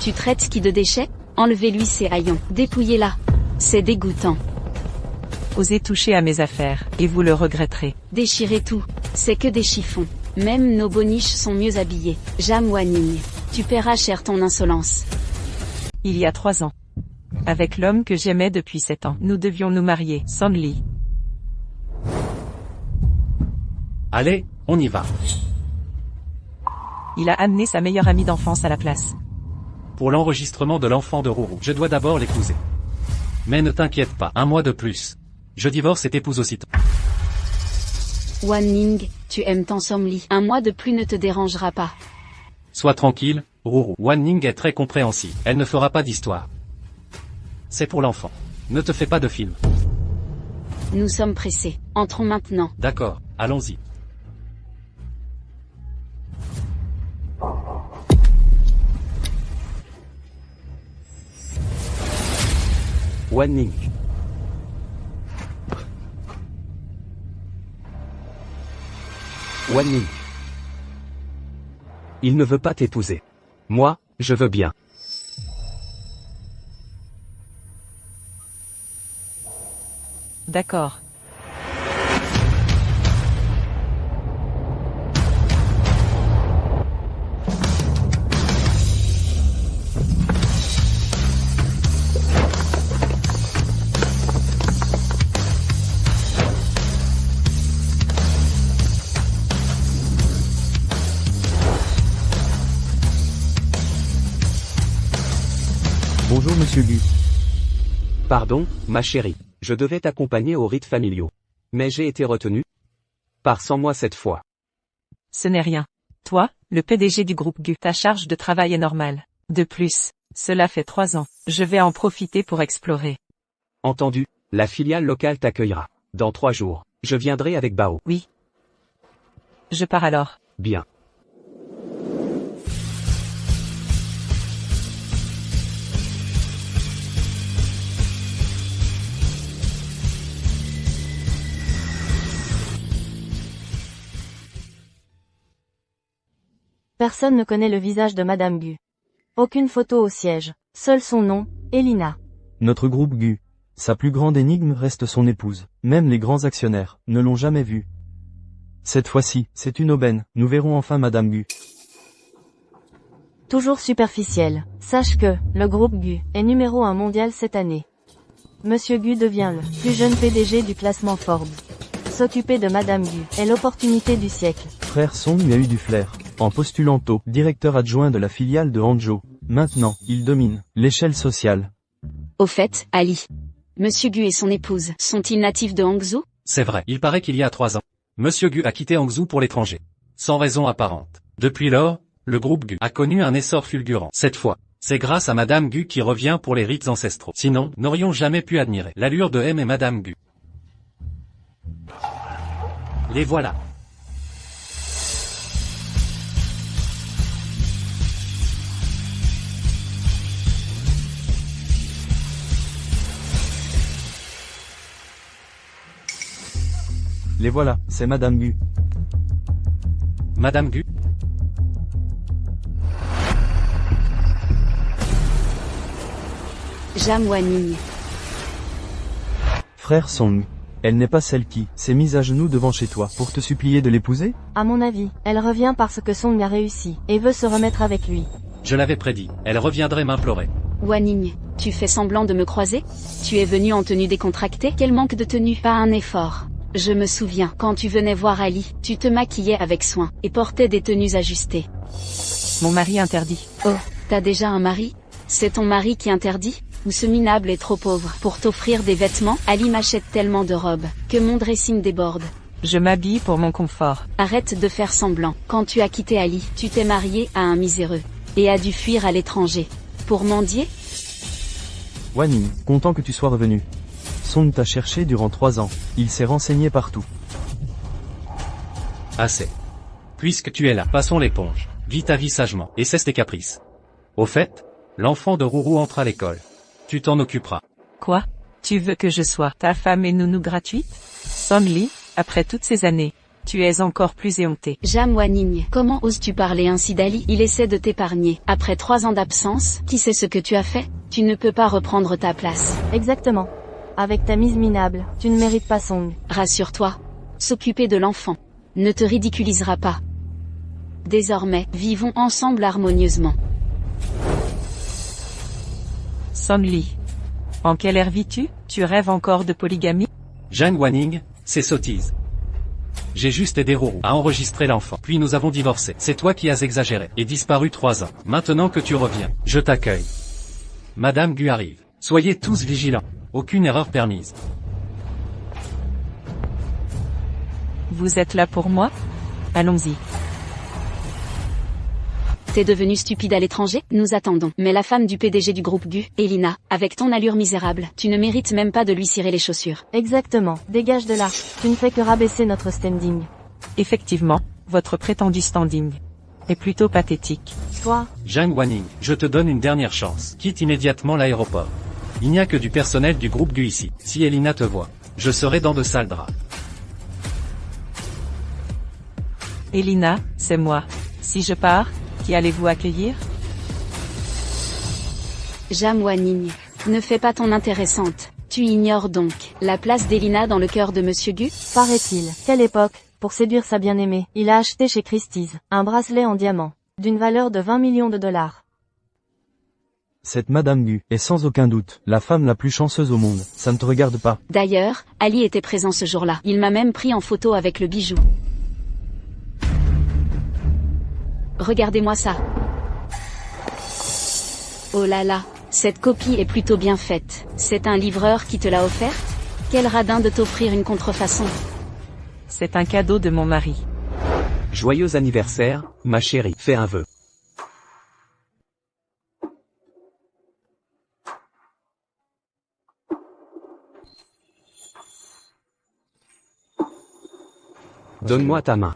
Tu traites qui de déchets? Enlevez-lui ses haillons, dépouillez-la. C'est dégoûtant. Osez toucher à mes affaires, et vous le regretterez. Déchirez tout. C'est que des chiffons. Même nos boniches sont mieux habillés. Jam Wanning. Tu paieras cher ton insolence. Il y a 3 ans. Avec l'homme que j'aimais depuis 7 ans, nous devions nous marier, Sonli. Allez, on y va. Il a amené sa meilleure amie d'enfance à la place. Pour l'enregistrement de l'enfant de Rourou, je dois d'abord l'épouser. Mais ne t'inquiète pas, 1 mois de plus. Je divorce et t'épouse aussitôt. Wanning, tu aimes tant Somli. 1 mois de plus ne te dérangera pas. Sois tranquille, Rourou. Wanning est très compréhensive. Elle ne fera pas d'histoire. C'est pour l'enfant. Ne te fais pas de film. Nous sommes pressés. Entrons maintenant. D'accord, allons-y. Wanning. Wanning. Il ne veut pas t'épouser. Moi, je veux bien. D'accord. Bonjour Monsieur Gu. Pardon, ma chérie, je devais t'accompagner aux rites familiaux. Mais j'ai été retenu. Pars sans moi cette fois. Ce n'est rien. Toi, le PDG du groupe GU, ta charge de travail est normale. De plus, cela fait 3 ans. Je vais en profiter pour explorer. Entendu, la filiale locale t'accueillera. Dans 3 jours, je viendrai avec Bao. Oui. Je pars alors. Bien. Personne ne connaît le visage de Madame Gu. Aucune photo au siège. Seul son nom, Elina. Notre groupe GU. Sa plus grande énigme reste son épouse. Même les grands actionnaires ne l'ont jamais vue. Cette fois-ci, c'est une aubaine. Nous verrons enfin Madame Gu. Toujours superficiel. Sache que, le groupe GU, est numéro 1 mondial cette année. Monsieur Gu devient le plus jeune PDG du classement Forbes. S'occuper de Madame Gu est l'opportunité du siècle. Frère Song lui a eu du flair. En postulant tôt, directeur adjoint de la filiale de Hangzhou. Maintenant, il domine l'échelle sociale. Au fait, Ali. Monsieur Gu et son épouse, sont-ils natifs de Hangzhou? C'est vrai, il paraît qu'il y a 3 ans. Monsieur Gu a quitté Hangzhou pour l'étranger. Sans raison apparente. Depuis lors, le groupe Gu a connu un essor fulgurant. Cette fois, c'est grâce à Madame Gu qui revient pour les rites ancestraux. Sinon, n'aurions jamais pu admirer l'allure de M et Madame Gu. Les voilà. Les voilà, c'est Madame Gu. Madame Gu. Jam Wanning. Frère Song. Elle n'est pas celle qui s'est mise à genoux devant chez toi pour te supplier de l'épouser? À mon avis, elle revient parce que Song a réussi, et veut se remettre avec lui. Je l'avais prédit, elle reviendrait m'implorer. Wanning, tu fais semblant de me croiser? Tu es venu en tenue décontractée? Quel manque de tenue, pas un effort. Je me souviens, quand tu venais voir Ali, tu te maquillais avec soin, et portais des tenues ajustées. Mon mari interdit. Oh, t'as déjà un mari? C'est ton mari qui interdit? Ou ce minable est trop pauvre pour t'offrir des vêtements? Ali m'achète tellement de robes, que mon dressing déborde. Je m'habille pour mon confort. Arrête de faire semblant. Quand tu as quitté Ali, tu t'es marié à un miséreux, et as dû fuir à l'étranger. Pour mendier? Wanning, content que tu sois revenu. Song t'a cherché durant 3 ans. Il s'est renseigné partout. Assez. Puisque tu es là, passons l'éponge. Vis ta vie sagement, et cesse tes caprices. Au fait, l'enfant de Rourou entre à l'école. Tu t'en occuperas. Quoi? Tu veux que je sois ta femme et nounou gratuite? Sonli, après toutes ces années. Tu es encore plus éhonté. Jam Wanning, comment oses-tu parler ainsi d'Ali? Il essaie de t'épargner. Après 3 ans d'absence, qui sait ce que tu as fait? Tu ne peux pas reprendre ta place. Exactement. Avec ta mise minable, tu ne mérites pas Song. Rassure-toi. S'occuper de l'enfant ne te ridiculisera pas. Désormais, vivons ensemble harmonieusement. Son Lee. En quelle ère vis-tu? Tu rêves encore de polygamie? Zhang Wanning, c'est sottise. J'ai juste aidé Ruru à enregistrer l'enfant. Puis nous avons divorcé. C'est toi qui as exagéré et disparu 3 ans. Maintenant que tu reviens, je t'accueille. Madame Gu arrive. Soyez tous vigilants. Aucune erreur permise. Vous êtes là pour moi? Allons-y. T'es devenu stupide à l'étranger? Nous attendons. Mais la femme du PDG du groupe Gu, Elina, avec ton allure misérable, tu ne mérites même pas de lui cirer les chaussures. Exactement. Dégage de là. Tu ne fais que rabaisser notre standing. Effectivement, votre prétendu standing est plutôt pathétique. Toi, Zhang Wanning, je te donne une dernière chance. Quitte immédiatement l'aéroport. Il n'y a que du personnel du groupe Gu ici. Si Elina te voit, je serai dans de sales draps. Elina, c'est moi. Si je pars, qui allez-vous accueillir? Jam Wanning, ne fais pas ton intéressante. Tu ignores donc la place d'Elina dans le cœur de Monsieur Gu? paraît-il, quelle époque, pour séduire sa bien-aimée, il a acheté chez Christie's un bracelet en diamant, d'une valeur de 20 millions de dollars. Cette Madame Gu est sans aucun doute la femme la plus chanceuse au monde. Ça ne te regarde pas. D'ailleurs, Ali était présent ce jour-là. Il m'a même pris en photo avec le bijou. Regardez-moi ça. Oh là là, cette copie est plutôt bien faite. C'est un livreur qui te l'a offerte? Quel radin de t'offrir une contrefaçon. C'est un cadeau de mon mari. Joyeux anniversaire, ma chérie. Fais un vœu. Donne-moi ta main.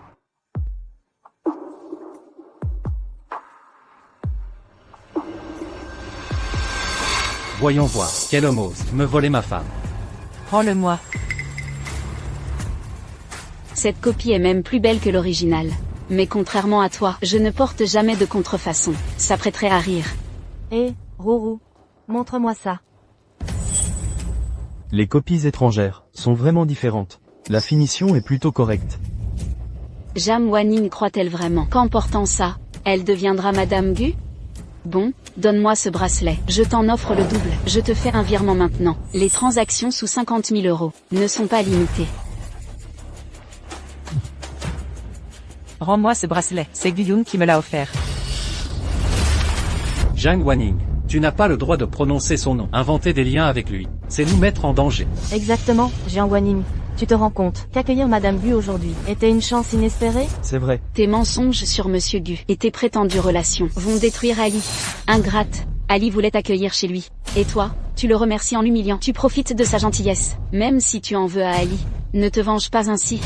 Voyons voir, quel homme ose me voler ma femme. Rends-le-moi. Cette copie est même plus belle que l'original. Mais contrairement à toi, je ne porte jamais de contrefaçon. Ça prêterait à rire. Hé, Ruru, montre-moi ça. Les copies étrangères sont vraiment différentes. La finition est plutôt correcte. Jam Wanning croit-elle vraiment qu'en portant ça, elle deviendra Madame Gu? Bon, donne-moi ce bracelet. Je t'en offre le double. Je te fais un virement maintenant. Les transactions sous 50 000 € ne sont pas limitées. Rends-moi ce bracelet. C'est Guyun qui me l'a offert. Zhang Wanning, tu n'as pas le droit de prononcer son nom. Inventer des liens avec lui, c'est nous mettre en danger. Exactement, Jiang Wanning. Tu te rends compte qu'accueillir Madame Gu aujourd'hui était une chance inespérée? C'est vrai. Tes mensonges sur Monsieur Gu et tes prétendues relations vont détruire Ali. Ingrate. Ali voulait t'accueillir chez lui. Et toi, tu le remercies en l'humiliant. Tu profites de sa gentillesse. Même si tu en veux à Ali, ne te venge pas ainsi.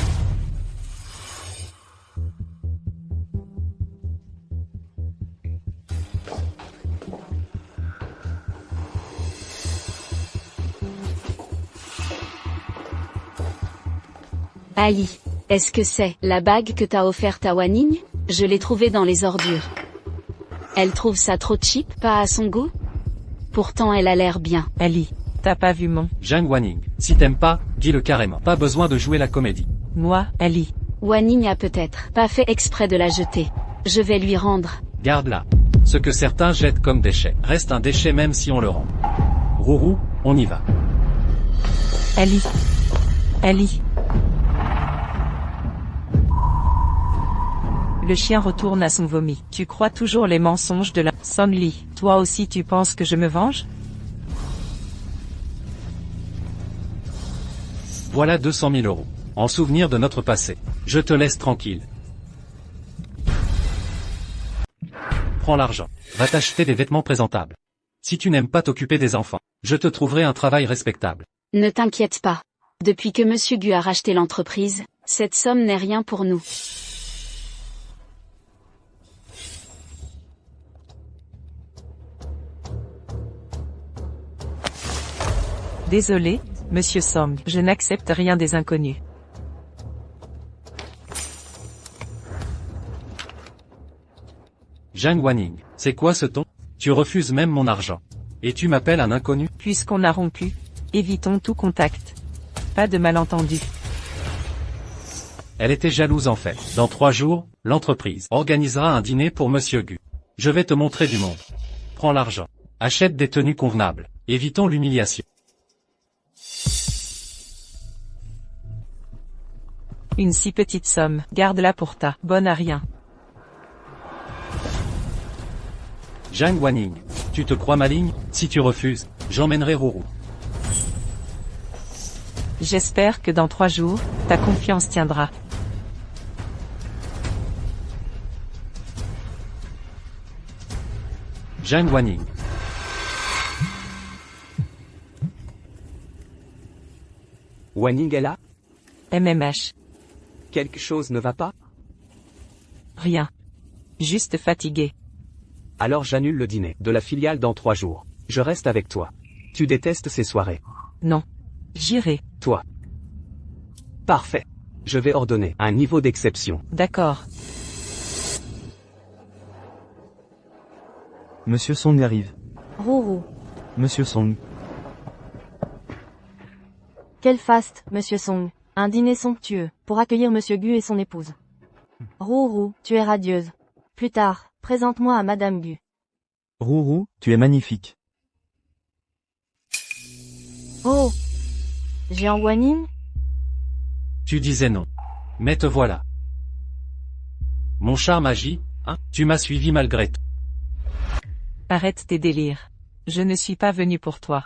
Ali, est-ce que c'est la bague que t'as offerte à Wanning? Je l'ai trouvée dans les ordures. Elle trouve ça trop cheap, pas à son goût? Pourtant elle a l'air bien. Ali, t'as pas vu mon... Zhang Wanning, si t'aimes pas, dis-le carrément. Pas besoin de jouer la comédie. Moi, Ali. Wanning a peut-être pas fait exprès de la jeter. Je vais lui rendre. Garde-la. Ce que certains jettent comme déchet reste un déchet même si on le rend. Ruru, on y va. Ali. Ali. Le chien retourne à son vomi. Tu crois toujours les mensonges de la... Son Lee, toi aussi tu penses que je me venge? Voilà 200 000 €. En souvenir de notre passé. Je te laisse tranquille. Prends l'argent. Va t'acheter des vêtements présentables. Si tu n'aimes pas t'occuper des enfants, je te trouverai un travail respectable. Ne t'inquiète pas. Depuis que Monsieur Gu a racheté l'entreprise, cette somme n'est rien pour nous. Désolé, Monsieur Song, je n'accepte rien des inconnus. Zhang Wanning, c'est quoi ce ton? Tu refuses même mon argent. Et tu m'appelles un inconnu? Puisqu'on a rompu, évitons tout contact. Pas de malentendu. Elle était jalouse en fait. Dans 3 jours, l'entreprise organisera un dîner pour Monsieur Gu. Je vais te montrer du monde. Prends l'argent. Achète des tenues convenables. Évitons l'humiliation. Une si petite somme, garde-la pour ta bonne à rien. Zhang Wanning, tu te crois maligne? Si tu refuses, j'emmènerai Rourou. J'espère que dans 3 jours, ta confiance tiendra. Zhang Wanning. Wanning est là? MMH. Quelque chose ne va pas? Rien. Juste fatigué. Alors j'annule le dîner de la filiale dans 3 jours. Je reste avec toi. Tu détestes ces soirées. Non. J'irai. Toi. Parfait. Je vais ordonner un niveau d'exception. D'accord. Monsieur Song arrive. Rourou. Monsieur Song. Quel faste, Monsieur Song. Un dîner somptueux, pour accueillir Monsieur Gu et son épouse. Rourou, tu es radieuse. Plus tard, présente-moi à Madame Gu. Rourou, tu es magnifique. Oh! Jiang Wanning? Tu disais non. Mais te voilà. Mon charme agit, hein? Tu m'as suivi malgré tout. Arrête tes délires. Je ne suis pas venu pour toi.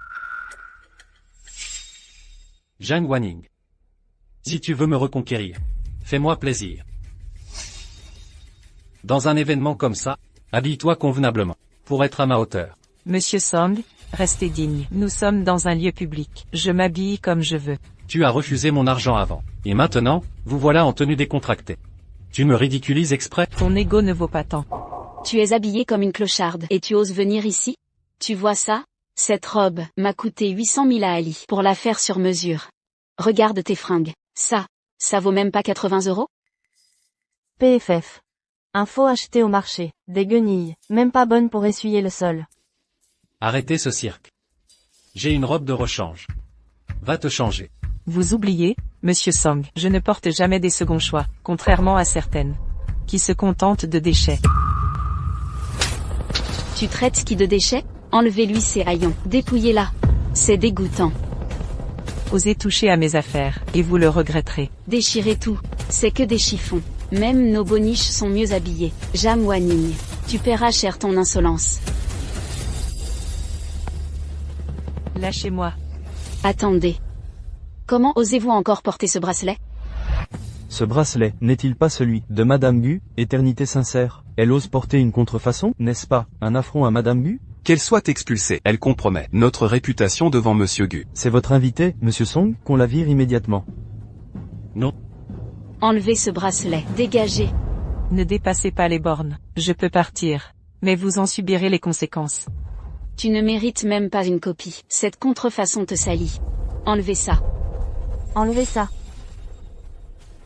Zhang Wanning. Si tu veux me reconquérir, fais-moi plaisir. Dans un événement comme ça, habille-toi convenablement, pour être à ma hauteur. Monsieur Song, restez digne. Nous sommes dans un lieu public. Je m'habille comme je veux. Tu as refusé mon argent avant. Et maintenant, vous voilà en tenue décontractée. Tu me ridiculises exprès? Ton ego ne vaut pas tant. Tu es habillée comme une clocharde et tu oses venir ici? Tu vois ça? Cette robe m'a coûté 800 000 à Ali pour la faire sur mesure. Regarde tes fringues. Ça vaut même pas 80 €? PFF. Un faux acheté au marché. Des guenilles, même pas bonnes pour essuyer le sol. Arrêtez ce cirque. J'ai une robe de rechange. Va te changer. Vous oubliez, Monsieur Song, je ne porte jamais des seconds choix, contrairement à certaines, qui se contentent de déchets. Tu traites qui de déchets? Enlevez-lui ses haillons, dépouillez-la. C'est dégoûtant. Osez toucher à mes affaires, et vous le regretterez. Déchirez tout. C'est que des chiffons. Même nos boniches sont mieux habillés. Zhang Wanning. Tu paieras cher ton insolence. Lâchez-moi. Attendez. Comment osez-vous encore porter ce bracelet? Ce bracelet, n'est-il pas celui de Madame Gu, éternité sincère? Elle ose porter une contrefaçon, n'est-ce pas, un affront à Madame Gu? Qu'elle soit expulsée, elle compromet notre réputation devant Monsieur Gu. C'est votre invité, Monsieur Song, qu'on la vire immédiatement. Non. Enlevez ce bracelet. Dégagez. Ne dépassez pas les bornes. Je peux partir. Mais vous en subirez les conséquences. Tu ne mérites même pas une copie. Cette contrefaçon te salit. Enlevez ça. Enlevez ça.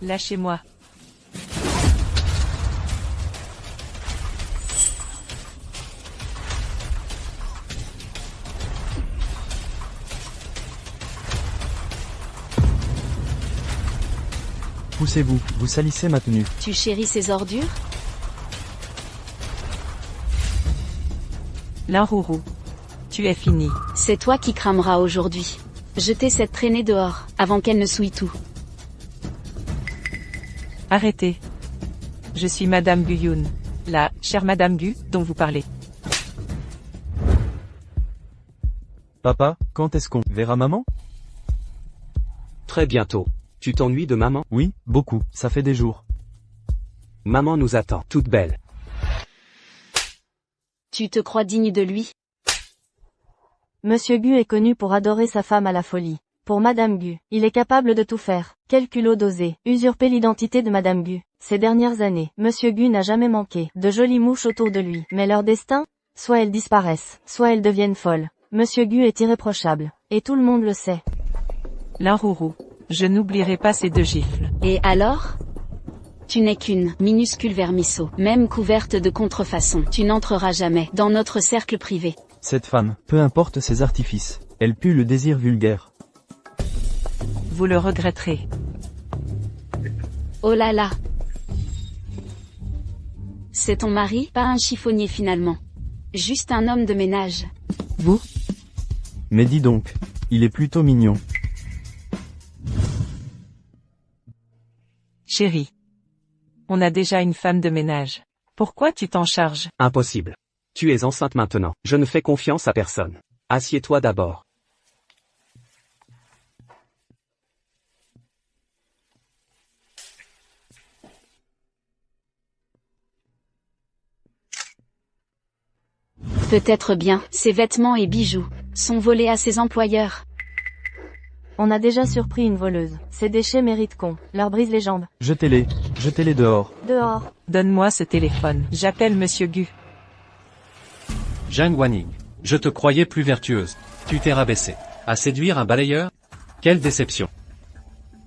Lâchez-moi. Poussez-vous, vous salissez ma tenue. Tu chéris ces ordures? L'Inrourou. Tu es fini. C'est toi qui crameras aujourd'hui. Jetez cette traînée dehors, avant qu'elle ne souille tout. Arrêtez. Je suis Madame Gu-Yoon. La chère Madame Gu, dont vous parlez. Papa, quand est-ce qu'on verra maman? Très bientôt. Tu t'ennuies de maman? Oui, beaucoup, ça fait des jours. Maman nous attend, toute belle. Tu te crois digne de lui? Monsieur Gu est connu pour adorer sa femme à la folie. Pour Madame Gu, il est capable de tout faire. Quel culot d'oser usurper l'identité de Madame Gu. Ces dernières années, Monsieur Gu n'a jamais manqué de jolies mouches autour de lui. Mais leur destin? Soit elles disparaissent, soit elles deviennent folles. Monsieur Gu est irréprochable. Et tout le monde le sait. L'Inrourou. Je n'oublierai pas ces 2 gifles. Et alors? Tu n'es qu'une minuscule vermisseau, même couverte de contrefaçons. Tu n'entreras jamais dans notre cercle privé. Cette femme, peu importe ses artifices, elle pue le désir vulgaire. Vous le regretterez. Oh là là. C'est ton mari, pas un chiffonnier finalement. Juste un homme de ménage. Vous? Mais dis donc, il est plutôt mignon. Chérie. On a déjà une femme de ménage. Pourquoi tu t'en charges? Impossible. Tu es enceinte maintenant. Je ne fais confiance à personne. Assieds-toi d'abord. Peut-être bien, ses vêtements et bijoux sont volés à ses employeurs. On a déjà surpris une voleuse. Ces déchets méritent qu'on leur brise les jambes. Jetez-les dehors. Dehors. Donne-moi ce téléphone. J'appelle Monsieur Gu. Zhang Wanning, je te croyais plus vertueuse. Tu t'es rabaissée. À séduire un balayeur? Quelle déception.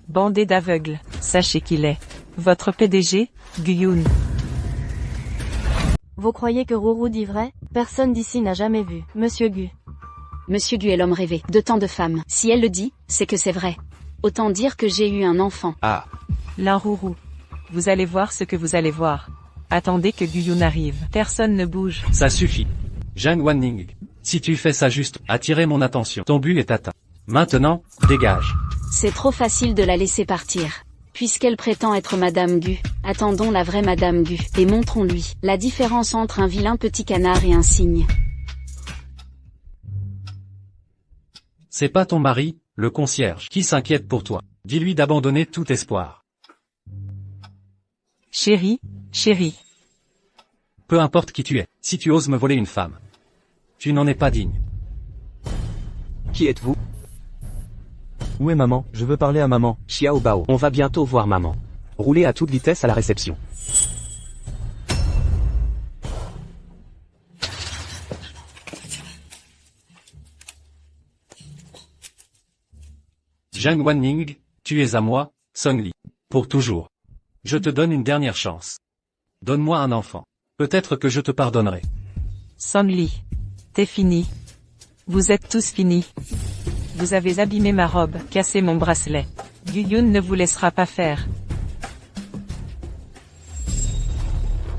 Bandé d'aveugles. Sachez qu'il est votre PDG, Gu Yun. Vous croyez que Rourou dit vrai? Personne d'ici n'a jamais vu Monsieur Gu. Monsieur Gu est l'homme rêvé de tant de femmes. Si elle le dit, c'est que c'est vrai. Autant dire que j'ai eu un enfant. Ah, L'Inrourou. Vous allez voir ce que vous allez voir. Attendez que Gu Yun arrive. Personne ne bouge. Ça suffit. Zhang Wanning, si tu fais ça juste, attirer mon attention. Ton but est atteint. Maintenant, dégage. C'est trop facile de la laisser partir. Puisqu'elle prétend être Madame Gu, attendons la vraie Madame Gu, et montrons-lui la différence entre un vilain petit canard et un cygne. C'est pas ton mari, le concierge, qui s'inquiète pour toi. Dis-lui d'abandonner tout espoir. Chérie, chérie. Peu importe qui tu es, si tu oses me voler une femme, tu n'en es pas digne. Qui êtes-vous? Où est maman? Je veux parler à maman. Xiao Bao. On va bientôt voir maman. Roulez à toute vitesse à la réception. Zhang Wanning, tu es à moi, Song Li. Pour toujours. Je te donne une dernière chance. Donne-moi un enfant. Peut-être que je te pardonnerai. Son Li. T'es fini. Vous êtes tous finis. Vous avez abîmé ma robe, cassé mon bracelet. Gu Yun ne vous laissera pas faire.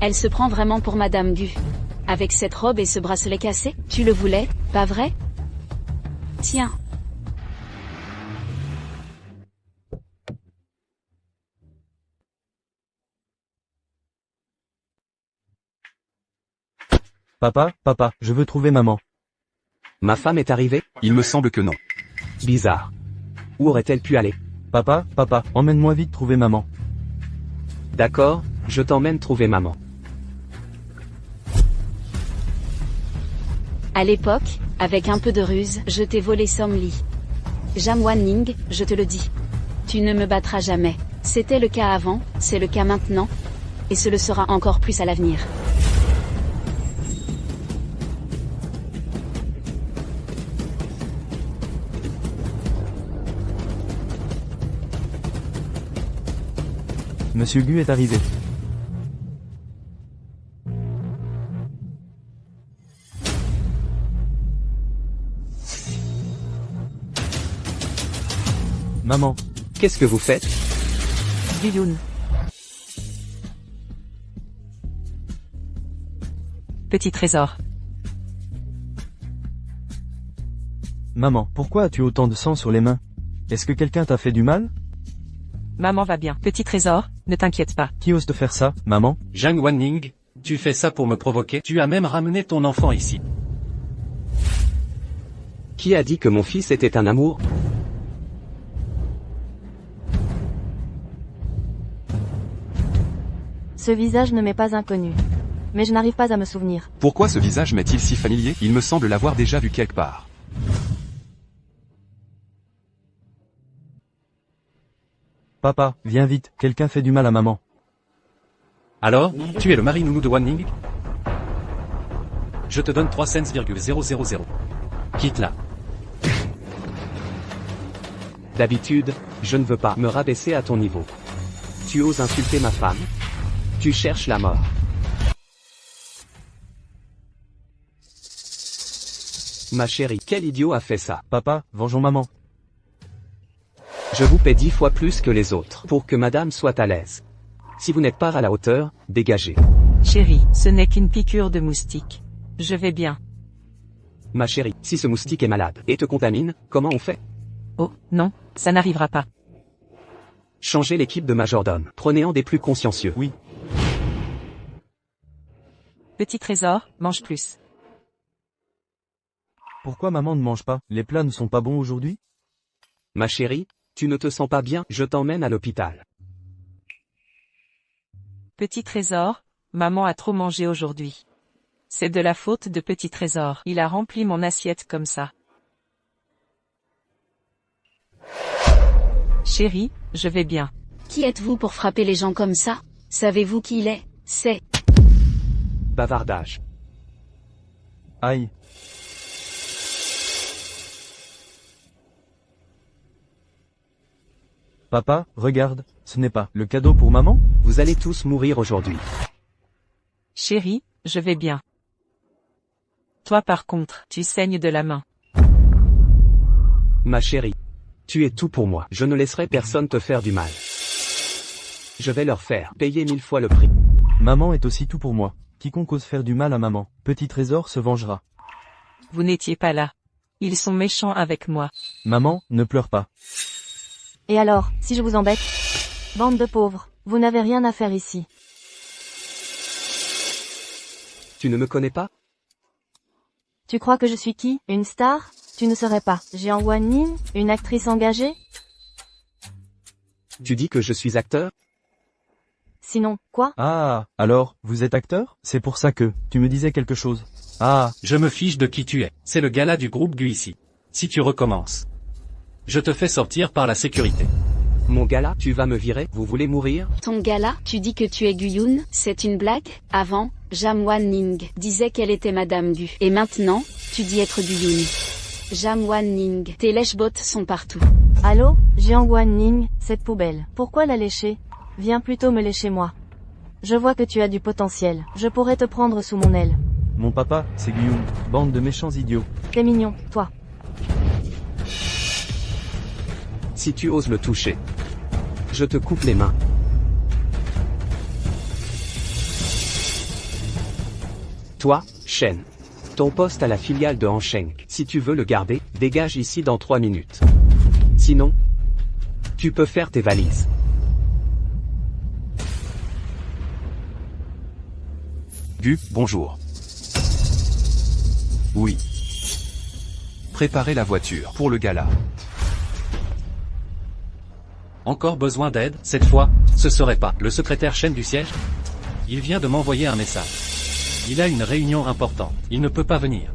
Elle se prend vraiment pour Madame Gu. Avec cette robe et ce bracelet cassé, tu le voulais, pas vrai? Tiens. Papa, je veux trouver maman. Ma femme est arrivée? il me semble que non. Bizarre. Où aurait-elle pu aller? Papa, emmène-moi vite trouver maman. D'accord, je t'emmène trouver maman. À l'époque, avec un peu de ruse, je t'ai volé Som Li. Zhang Wanning, je te le dis. Tu ne me battras jamais. C'était le cas avant, c'est le cas maintenant, et ce le sera encore plus à l'avenir. Monsieur Gu est arrivé. Maman. Qu'est-ce que vous faites? Gu Yun. Petit trésor. Maman, pourquoi as-tu autant de sang sur les mains? Est-ce que quelqu'un t'a fait du mal? Maman va bien. Petit trésor, ne t'inquiète pas. Qui ose te faire ça, maman? Zhang Wanning, tu fais ça pour me provoquer. Tu as même ramené ton enfant ici. Qui a dit que mon fils était un amour? Ce visage ne m'est pas inconnu. Mais je n'arrive pas à me souvenir. Pourquoi ce visage m'est-il si familier? Il me semble l'avoir déjà vu quelque part. Papa, viens vite, quelqu'un fait du mal à maman. Alors, tu es le mari nounou de Wanning? Je te donne 3 cents,000. Quitte-la. D'habitude, je ne veux pas me rabaisser à ton niveau. Tu oses insulter ma femme? Tu cherches la mort. Ma chérie, quel idiot a fait ça? Papa, vengeons maman. Je vous paie 10 fois plus que les autres pour que madame soit à l'aise. Si vous n'êtes pas à la hauteur, dégagez. Chérie, ce n'est qu'une piqûre de moustique. Je vais bien. Ma chérie, si ce moustique est malade et te contamine, comment on fait? Oh, non, ça n'arrivera pas. Changez l'équipe de majordome. Prenez un des plus consciencieux. Oui. Petit trésor, mange plus. Pourquoi maman ne mange pas? Les plats ne sont pas bons aujourd'hui? Ma chérie, tu ne te sens pas bien, je t'emmène à l'hôpital. Petit trésor, maman a trop mangé aujourd'hui. C'est de la faute de Petit trésor. Il a rempli mon assiette comme ça. Chérie, je vais bien. Qui êtes-vous pour frapper les gens comme ça? Savez-vous qui il est? C'est... Bavardage. Aïe. Papa, regarde, ce n'est pas le cadeau pour maman? Vous allez tous mourir aujourd'hui. Chérie, je vais bien. Toi par contre, tu saignes de la main. Ma chérie. Tu es tout pour moi. Je ne laisserai personne te faire du mal. Je vais leur faire payer 1000 fois le prix. Maman est aussi tout pour moi. Quiconque ose faire du mal à maman, Petit trésor se vengera. Vous n'étiez pas là. Ils sont méchants avec moi. Maman, ne pleure pas. Et alors, si je vous embête? Bande de pauvres, vous n'avez rien à faire ici. Tu ne me connais pas? Tu crois que je suis qui? Une star? Tu ne serais pas Jiang Wanning, une actrice engagée? Tu dis que je suis acteur? Sinon, quoi? Ah, alors, vous êtes acteur? C'est pour ça que, tu me disais quelque chose. Ah, Je me fiche de qui tu es. C'est le gala du groupe Gu ici. Si tu recommences, je te fais sortir par la sécurité. Mon gars-là, tu vas me virer? Vous voulez mourir? Ton gars-là, tu dis que tu es Guyun? C'est une blague? Avant, Jam Wan Ning disait qu'elle était Madame Gu. Et maintenant, tu dis être Guyun. Jam Wan Ning, tes lèche-bottes sont partout. Allô, Jiang Wanning, cette poubelle. Pourquoi la lécher? Viens plutôt me lécher moi. Je vois que tu as du potentiel. Je pourrais te prendre sous mon aile. mon papa, c'est Guillaume. Bande de méchants idiots. T'es mignon, toi. Si tu oses le toucher, je te coupe les mains. Toi, Shen. Ton poste à la filiale de Hansheng, si tu veux le garder, dégage ici dans 3 minutes. Sinon, tu peux faire tes valises. Gu, bonjour. Oui. Préparez la voiture pour le gala. Encore besoin d'aide? Cette fois, ce serait pas le secrétaire Shen du siège? Il vient de m'envoyer un message. Il a une réunion importante. Il ne peut pas venir.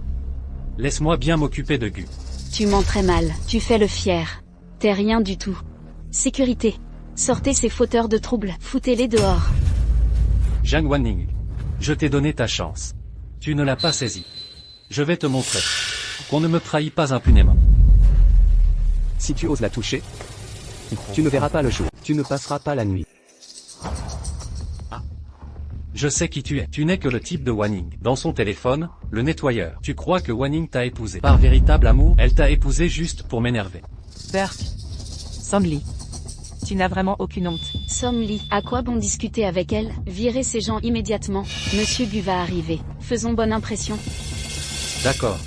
Laisse-moi bien m'occuper de Gu. Tu mens très mal, tu fais le fier. T'es rien du tout. Sécurité. Sortez ces fauteurs de troubles, foutez-les dehors. Jiang Wanning. Je t'ai donné ta chance. Tu ne l'as pas saisie. Je vais te montrer qu'on ne me trahit pas impunément. Si tu oses la toucher, tu ne verras pas le jour. Tu ne passeras pas la nuit. Je sais qui tu es. Tu n'es que le type de Wanning. Dans son téléphone, le nettoyeur. Tu crois que Wanning t'a épousé. Par véritable amour, elle t'a épousé juste pour m'énerver. Burke. Somli. Tu n'as vraiment aucune honte. Somli, à quoi bon discuter avec elle? Virez ces gens immédiatement. Monsieur Gu va arriver. Faisons bonne impression. D'accord.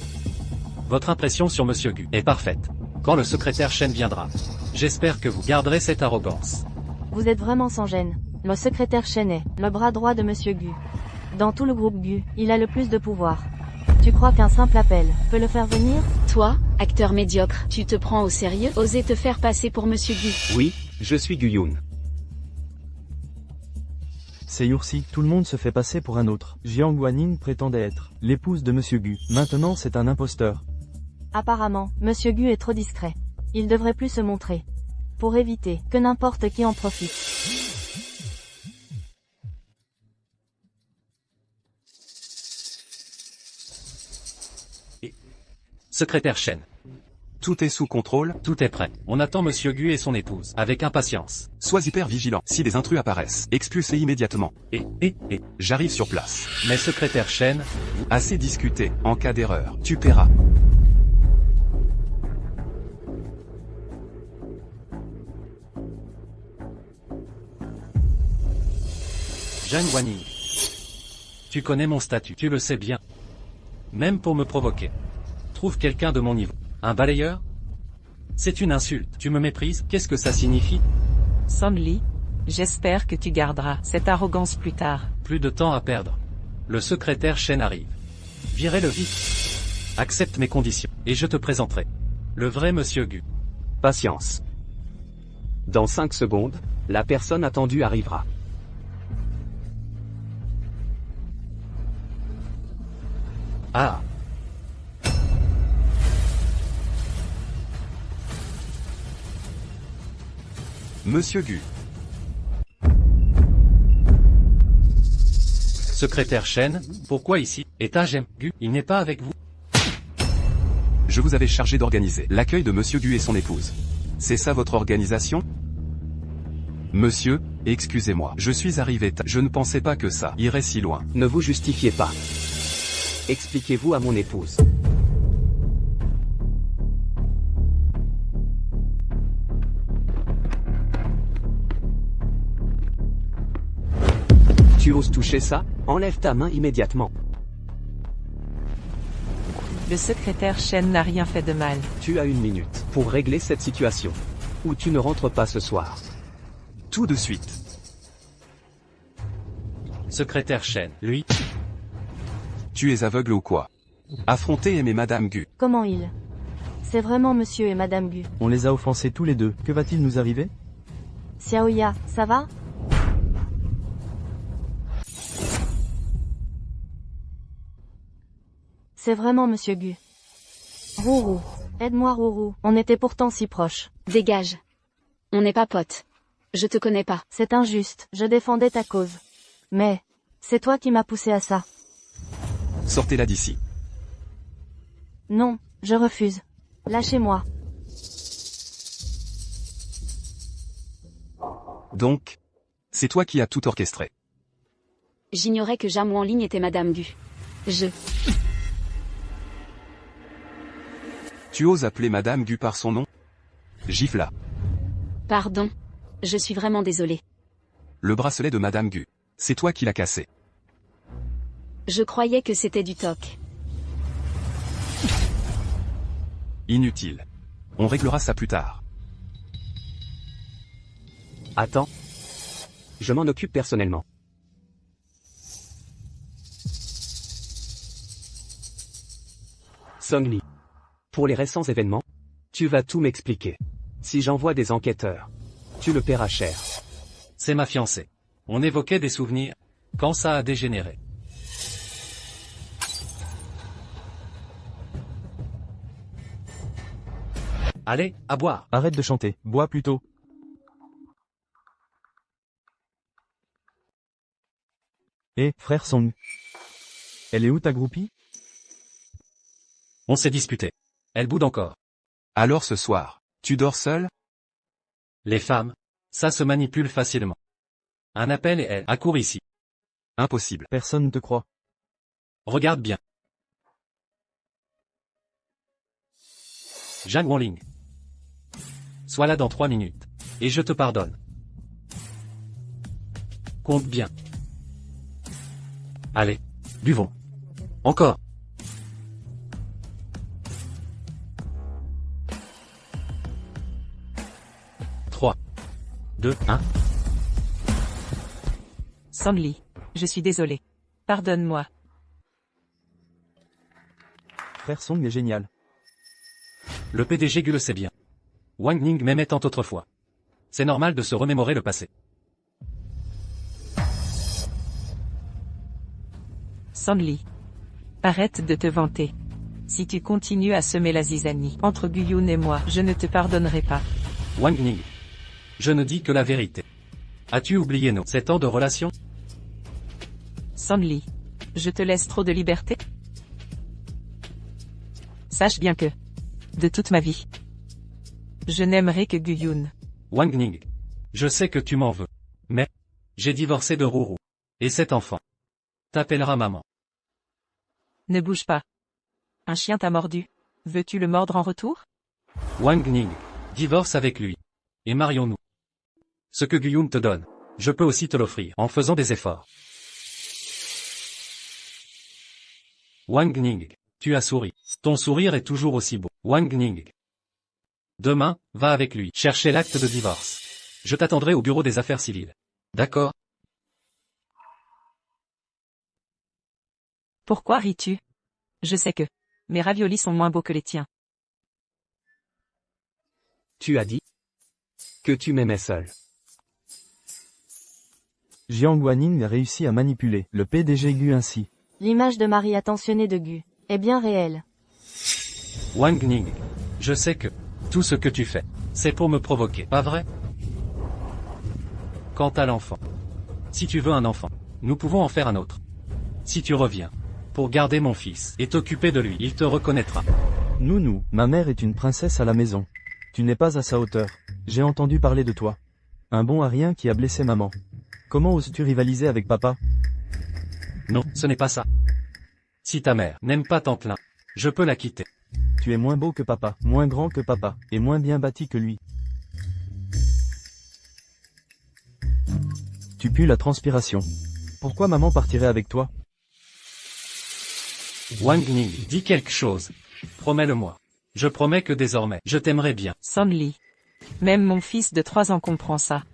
Votre impression sur Monsieur Gu est parfaite. Quand le secrétaire Shen viendra, j'espère que vous garderez cette arrogance. Vous êtes vraiment sans gêne. Le secrétaire Shen est le bras droit de Monsieur Gu. Dans tout le groupe Gu, il a le plus de pouvoir. Tu crois qu'un simple appel peut le faire venir? Toi, acteur médiocre, tu te prends au sérieux? Osez te faire passer pour Monsieur Gu. Oui, je suis Guyun. C'est Yursi, tout le monde se fait passer pour un autre. Jiang Guanyin prétendait être l'épouse de Monsieur Gu. Maintenant c'est un imposteur. Apparemment, Monsieur Gu est trop discret. Il devrait plus se montrer. Pour éviter que n'importe qui en profite. Secrétaire Shen. Tout est sous contrôle. Tout est prêt. On attend Monsieur Gu et son épouse, avec impatience. Sois hyper vigilant. Si des intrus apparaissent, expulsez immédiatement. J'arrive sur place. Mais secrétaire Shen, Assez discuté. En cas d'erreur, tu paieras. Zhang Wanning. Tu connais mon statut, tu le sais bien. Même pour me provoquer. Trouve quelqu'un de mon niveau. Un balayeur? C'est une insulte. Tu me méprises? Qu'est-ce que ça signifie? Song Li, j'espère que tu garderas cette arrogance plus tard. Plus de temps à perdre. Le secrétaire Shen arrive. Virez-le vite. Accepte mes conditions, et je te présenterai le vrai Monsieur Gu. Patience. Dans 5 secondes, la personne attendue arrivera. Ah. Monsieur Gu. Secrétaire Shen, pourquoi ici? Étage M. Gu, il n'est pas avec vous. Je vous avais chargé d'organiser l'accueil de Monsieur Gu et son épouse. C'est ça votre organisation? Monsieur, excusez-moi, je suis arrivé tard. Je ne pensais pas que ça irait si loin. Ne vous justifiez pas. Expliquez-vous à mon épouse. Tu oses toucher ça? Enlève ta main immédiatement. Le secrétaire Shen n'a rien fait de mal. Tu as 1 minute pour régler cette situation. Ou tu ne rentres pas ce soir. Tout de suite. Secrétaire Shen, lui. Tu es aveugle ou quoi? Affrontez et Madame Gu. Comment il? C'est vraiment monsieur et madame Gu. On les a offensés tous les deux. Que va-t-il nous arriver? Xiaoya, ça va? C'est vraiment monsieur Gu. Rourou. Aide-moi Rourou. On était pourtant si proches. Dégage. On n'est pas potes. Je te connais pas. C'est injuste. Je défendais ta cause. Mais, c'est toi qui m'as poussé à ça. Sortez-la d'ici. Non, je refuse. Lâchez-moi. Donc, c'est toi qui as tout orchestré. J'ignorais que Zhang Wanling était Madame Gu. Tu oses appeler Madame Gu par son nom? Gifla. Pardon. Je suis vraiment désolée. Le bracelet de Madame Gu. C'est toi qui l'as cassé. Je croyais que c'était du toc. Inutile. On réglera ça plus tard. Attends. Je m'en occupe personnellement. Song Li. Pour les récents événements, tu vas tout m'expliquer. Si j'envoie des enquêteurs, tu le paieras cher. C'est ma fiancée. On évoquait des souvenirs. Quand ça a dégénéré. Allez, à boire. Arrête de chanter, bois plutôt. Frère Song. Elle est où ta groupie? On s'est disputé. Elle boude encore. Alors ce soir, tu dors seul? Les femmes, ça se manipule facilement. Un appel et elle accourt ici. Impossible. Personne ne te croit. Regarde bien. Zhang Wanling. Sois là dans 3 minutes. Et je te pardonne. Compte bien. Allez, buvons. Encore. 3, 2, 1. Song Li, je suis désolé. Pardonne-moi. Frère Song est génial. Le PDG Gu le sait bien. Wang Ning m'aimait tant autrefois. C'est normal de se remémorer le passé. Song Li. Arrête de te vanter. Si tu continues à semer la zizanie entre Guyun et moi, je ne te pardonnerai pas. Wang Ning. Je ne dis que la vérité. As-tu oublié nos 7 ans de relation? Song Li. Je te laisse trop de liberté? Sache bien que de toute ma vie. Je n'aimerai que Guyun. Wang Ning. Je sais que tu m'en veux. Mais, j'ai divorcé de Ruru. Et cet enfant. T'appellera maman. Ne bouge pas. Un chien t'a mordu. Veux-tu le mordre en retour? Wang Ning. Divorce avec lui. Et marions-nous. Ce que Guyun te donne, je peux aussi te l'offrir en faisant des efforts. Wang Ning. Tu as souri. Ton sourire est toujours aussi beau. Wang Ning. Demain, va avec lui chercher l'acte de divorce. Je t'attendrai au bureau des affaires civiles. D'accord? Pourquoi ris-tu? Je sais que mes raviolis sont moins beaux que les tiens. Tu as dit que tu m'aimais seul. Jiang Guaning a réussi à manipuler le PDG Gu ainsi. L'image de mari attentionné de Gu est bien réelle. Wang Ning. Je sais que tout ce que tu fais, c'est pour me provoquer, pas vrai? Quant à l'enfant. Si tu veux un enfant, nous pouvons en faire un autre. Si tu reviens, pour garder mon fils et t'occuper de lui, il te reconnaîtra. Nounou, ma mère est une princesse à la maison. Tu n'es pas à sa hauteur. J'ai entendu parler de toi. Un bon à rien qui a blessé maman. Comment oses-tu rivaliser avec papa? Non, ce n'est pas ça. Si ta mère n'aime pas Tantelin, je peux la quitter. Tu es moins beau que papa, moins grand que papa, et moins bien bâti que lui. Tu pues la transpiration. Pourquoi maman partirait avec toi? Wang Ning, dis quelque chose. Promets-le-moi. Je promets que désormais, je t'aimerai bien. Sangli. Même mon fils de 3 ans comprend ça.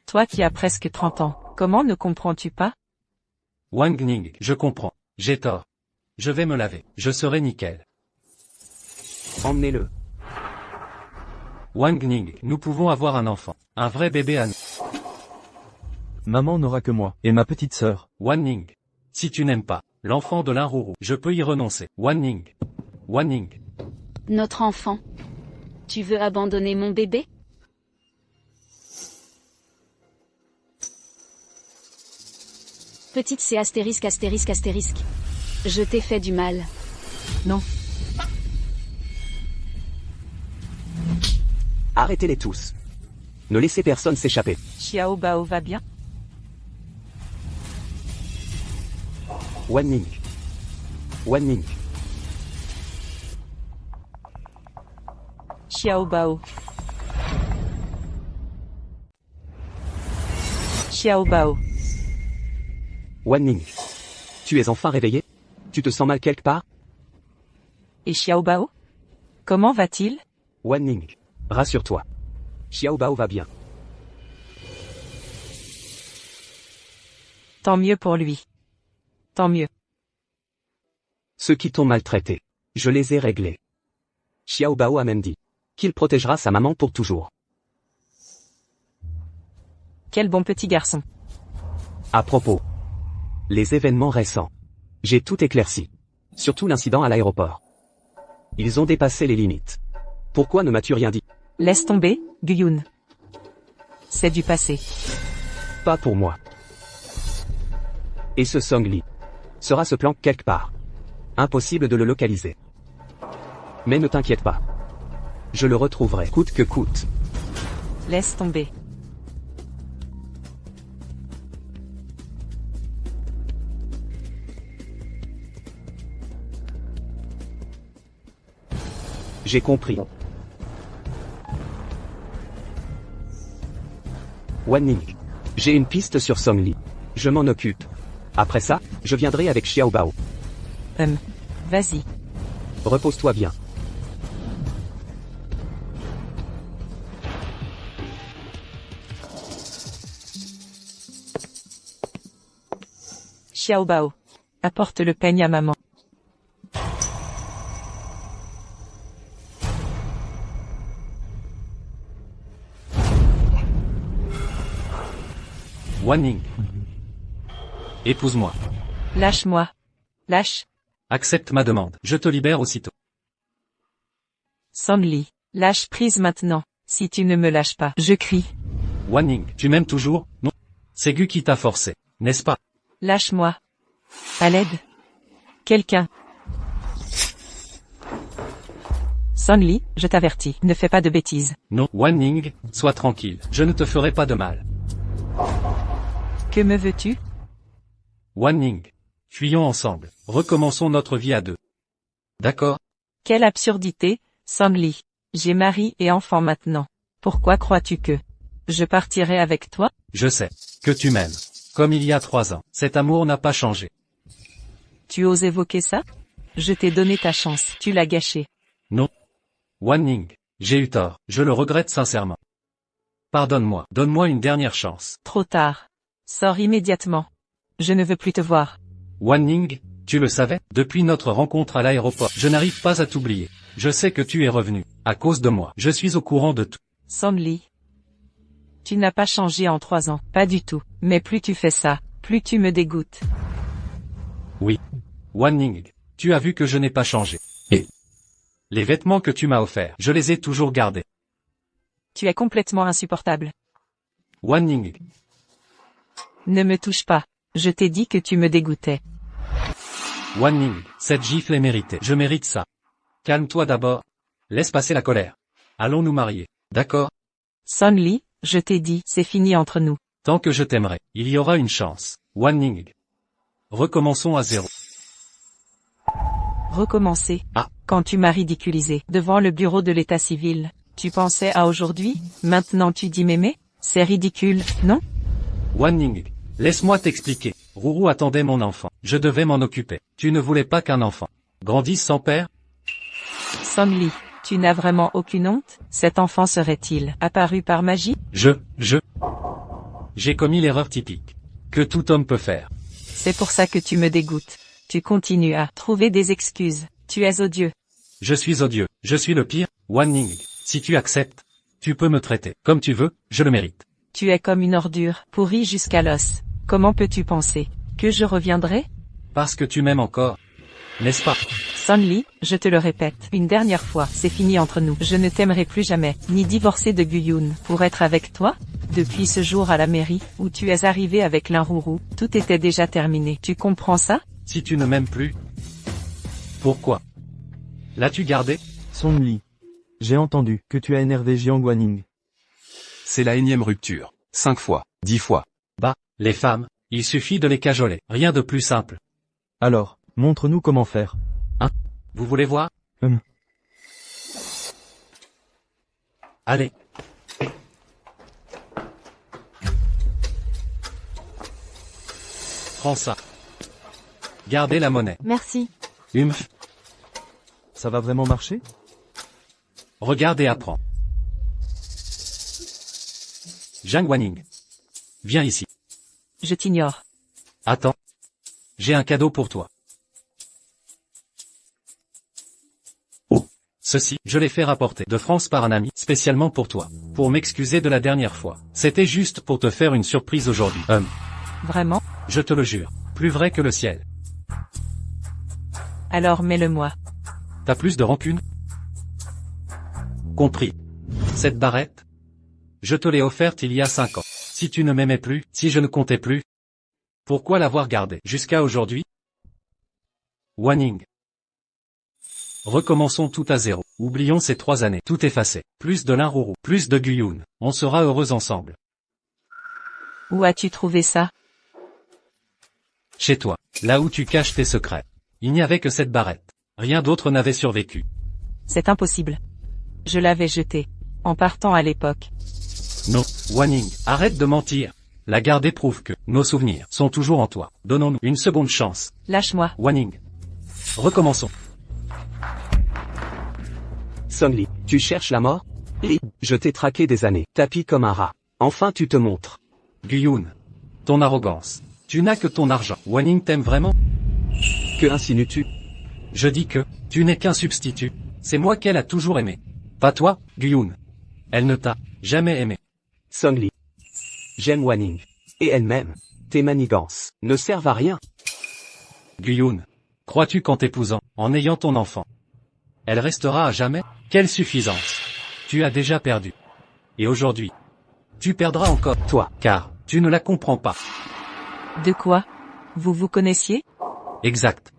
Toi qui as presque 30 ans, comment ne comprends-tu pas? Wang Ning, je comprends. J'ai tort. Je vais me laver. Je serai nickel. Emmenez-le. Wang Ning, nous pouvons avoir un enfant. Un vrai bébé à nous. Maman n'aura que moi, et ma petite sœur. Wang Ning. Si tu n'aimes pas l'enfant de l'Inruru, je peux y renoncer. Wang Ning. Wang Ning. Notre enfant. Tu veux abandonner mon bébé? Petite c'est astérisque astérisque astérisque. Je t'ai fait du mal. Non. Arrêtez-les tous. Ne laissez personne s'échapper. Xiao Bao va bien? Wang Ning. Wang Ning. Xiao Bao. Xiao Bao. Wang Ning. Tu es enfin réveillé? Tu te sens mal quelque part? Et Xiao Bao? Comment va-t-il? Wang Ning. Rassure-toi. Xiao Bao va bien. Tant mieux pour lui. Tant mieux. Ceux qui t'ont maltraité, je les ai réglés. Xiao Bao a même dit qu'il protégera sa maman pour toujours. Quel bon petit garçon. À propos, les événements récents. J'ai tout éclairci. Surtout l'incident à l'aéroport. Ils ont dépassé les limites. Pourquoi ne m'as-tu rien dit? Laisse tomber, Guyun. C'est du passé. Pas pour moi. Et ce Songli sera ce plan quelque part. Impossible de le localiser. Mais ne t'inquiète pas. Je le retrouverai coûte que coûte. Laisse tomber. J'ai compris. Wang Ning. J'ai une piste sur Songli. Je m'en occupe. Après ça, je viendrai avec Xiao Bao. Vas-y. Repose-toi bien. Xiao Bao. Apporte le peigne à maman. Wang Ning. Épouse-moi. Lâche-moi. Lâche. Accepte ma demande. Je te libère aussitôt. Sangli. Lâche prise maintenant. Si tu ne me lâches pas, je crie. Wang Ning, tu m'aimes toujours? Non. C'est Gu qui t'a forcé, n'est-ce pas? Lâche-moi. À l'aide. Quelqu'un. Son Li, je t'avertis, ne fais pas de bêtises. Non, Wan Ning, sois tranquille, je ne te ferai pas de mal. Que me veux-tu? Wan Ning. Fuyons ensemble, recommençons notre vie à deux. D'accord? Quelle absurdité, Son Li. J'ai mari et enfant maintenant. Pourquoi crois-tu que je partirai avec toi? Je sais que tu m'aimes. Comme il y a 3 ans, cet amour n'a pas changé. Tu oses évoquer ça? Je t'ai donné ta chance, tu l'as gâchée. Non. Wan Ning, j'ai eu tort, je le regrette sincèrement. Pardonne-moi, donne-moi une dernière chance. Trop tard. Sors immédiatement. Je ne veux plus te voir. Wan Ning, tu le savais, depuis notre rencontre à l'aéroport, je n'arrive pas à t'oublier. Je sais que tu es revenu, à cause de moi, je suis au courant de tout. Son Li. Tu n'as pas changé en 3 ans, pas du tout. Mais plus tu fais ça, plus tu me dégoûtes. Oui. Wan Ning, tu as vu que je n'ai pas changé. Et les vêtements que tu m'as offerts, je les ai toujours gardés. Tu es complètement insupportable. Wan Ning, Ne me touche pas. Je t'ai dit que tu me dégoûtais. Wan Ning, cette gifle est méritée, je mérite ça. Calme-toi d'abord. Laisse passer la colère. Allons nous marier, d'accord? Son Li, je t'ai dit, c'est fini entre nous. Tant que je t'aimerai, il y aura une chance. Wan Ning. Recommençons à zéro. Recommencer. Ah. Quand tu m'as ridiculisé, devant le bureau de l'état civil. Tu pensais à aujourd'hui, maintenant tu dis m'aimer? C'est ridicule, non? Wan Ning, laisse-moi t'expliquer. Rourou attendait mon enfant. Je devais m'en occuper. Tu ne voulais pas qu'un enfant grandisse sans père? Son Li, tu n'as vraiment aucune honte? Cet enfant serait-il apparu par magie? J'ai commis l'erreur typique que tout homme peut faire. C'est pour ça que tu me dégoûtes. Tu continues à trouver des excuses. Tu es odieux. Je suis odieux. Je suis le pire. Wan Ning, si tu acceptes, tu peux me traiter comme tu veux, je le mérite. Tu es comme une ordure, pourrie jusqu'à l'os. Comment peux-tu penser que je reviendrai? Parce que tu m'aimes encore, n'est-ce pas? Son Li, je te le répète, une dernière fois, c'est fini entre nous. Je ne t'aimerai plus jamais, ni divorcer de Guyun, pour être avec toi? Depuis ce jour à la mairie, où tu es arrivé avec l'Inrourou, tout était déjà terminé. Tu comprends ça? Si tu ne m'aimes plus, pourquoi l'as-tu gardé? Son Li. J'ai entendu que tu as énervé Jiang Guaning. C'est la énième rupture. 5 fois, 10 fois. Bah, les femmes, il suffit de les cajoler, rien de plus simple. Alors, montre-nous comment faire. Vous voulez voir? Allez. Prends ça. Gardez la monnaie. Merci. Humph. Ça va vraiment marcher? Regarde et apprends. Jiang Guaning. Viens ici. Je t'ignore. Attends. J'ai un cadeau pour toi. Oh. Ceci, je l'ai fait rapporter de France par un ami, spécialement pour toi. Pour m'excuser de la dernière fois. C'était juste pour te faire une surprise aujourd'hui. Vraiment? Je te le jure. Plus vrai que le ciel. Alors mets-le-moi. T'as plus de rancune? Compris. Cette barrette? Je te l'ai offerte il y a 5 ans. Si tu ne m'aimais plus, si je ne comptais plus, pourquoi l'avoir gardée jusqu'à aujourd'hui? Wan Ning. Recommençons tout à zéro. Oublions ces 3 années. Tout effacé. Plus de l'Inrourou, plus de Guyun. On sera heureux ensemble. Où as-tu trouvé ça? Chez toi. Là où tu caches tes secrets. Il n'y avait que cette barrette. Rien d'autre n'avait survécu. C'est impossible. Je l'avais jetée. En partant à l'époque. Non, Wan Ning, arrête de mentir. La garde prouve que nos souvenirs sont toujours en toi. Donnons-nous une seconde chance. Lâche-moi. Wan Ning. Recommençons. Son Li, tu cherches la mort? Et je t'ai traqué des années, tapis comme un rat. Enfin tu te montres. Guyun. Ton arrogance. Tu n'as que ton argent. Wan Ning t'aime vraiment? Que insinues-tu? Je dis que, tu n'es qu'un substitut. C'est moi qu'elle a toujours aimé. Pas toi, Guyun. Elle ne t'a jamais aimé. Son Li. J'aime Wan Ning. Et elle-même. Tes manigances ne servent à rien. Guyun. Crois-tu qu'en t'épousant, en ayant ton enfant, elle restera à jamais? Quelle suffisance. Tu as déjà perdu. Et aujourd'hui, tu perdras encore, toi, car, tu ne la comprends pas. De quoi? Vous vous connaissiez? Exact.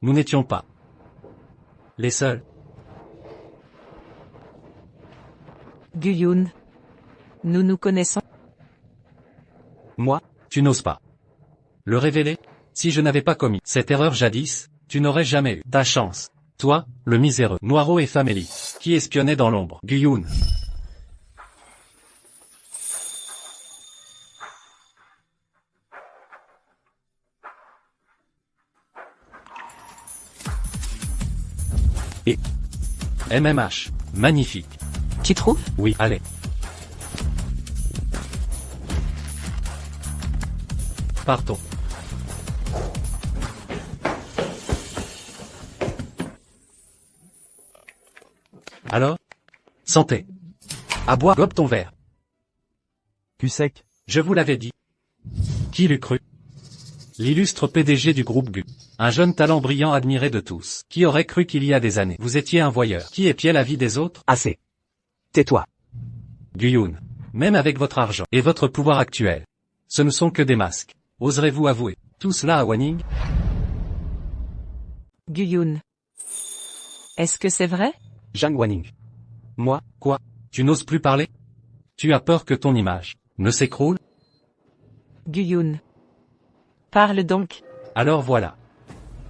Nous n'étions pas les seuls. Guyun. Nous nous connaissons? Moi, Tu n'oses pas le révéler? Si je n'avais pas commis cette erreur jadis, tu n'aurais jamais eu ta chance. Toi, le miséreux, Noiro et Famélie, qui espionnait dans l'ombre. Guyun. Et MMH. Magnifique. Tu trouves? Oui, allez. Partons. Alors? Santé. À boire, gobe ton verre. Cul sec. Je vous l'avais dit. Qui l'eût cru? L'illustre PDG du groupe GU. Un jeune talent brillant admiré de tous. Qui aurait cru qu'il y a des années, vous étiez un voyeur. Qui épiait la vie des autres? assez. Tais-toi. Guyun. Même avec votre argent et votre pouvoir actuel. Ce ne sont que des masques. Oserez-vous avouer tout cela à Wanning? Guyun. Est-ce que c'est vrai? Zhang Wanning. Moi, Quoi? Tu n'oses plus parler? Tu as peur que ton image ne s'écroule? Guyun. Parle donc. Alors voilà.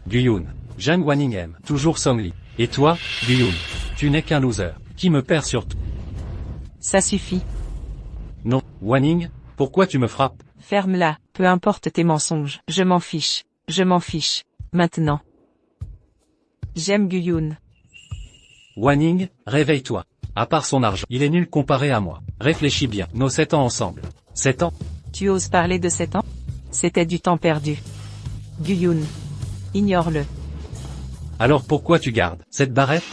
Guyun. Zhang Wanning aime toujours Song Li. Et toi, Guyun, tu n'es qu'un loser, qui me perd surtout. Ça suffit. Non, Wanning, pourquoi tu me frappes? Ferme-la, peu importe tes mensonges. Je m'en fiche. Je m'en fiche. Maintenant. J'aime Guyun. Wanning, réveille-toi. À part son argent, il est nul comparé à moi. Réfléchis bien, nos 7 ans ensemble. 7 ans? Tu oses parler de 7 ans? C'était du temps perdu. Guyun. Ignore-le. Alors pourquoi tu gardes cette barrette?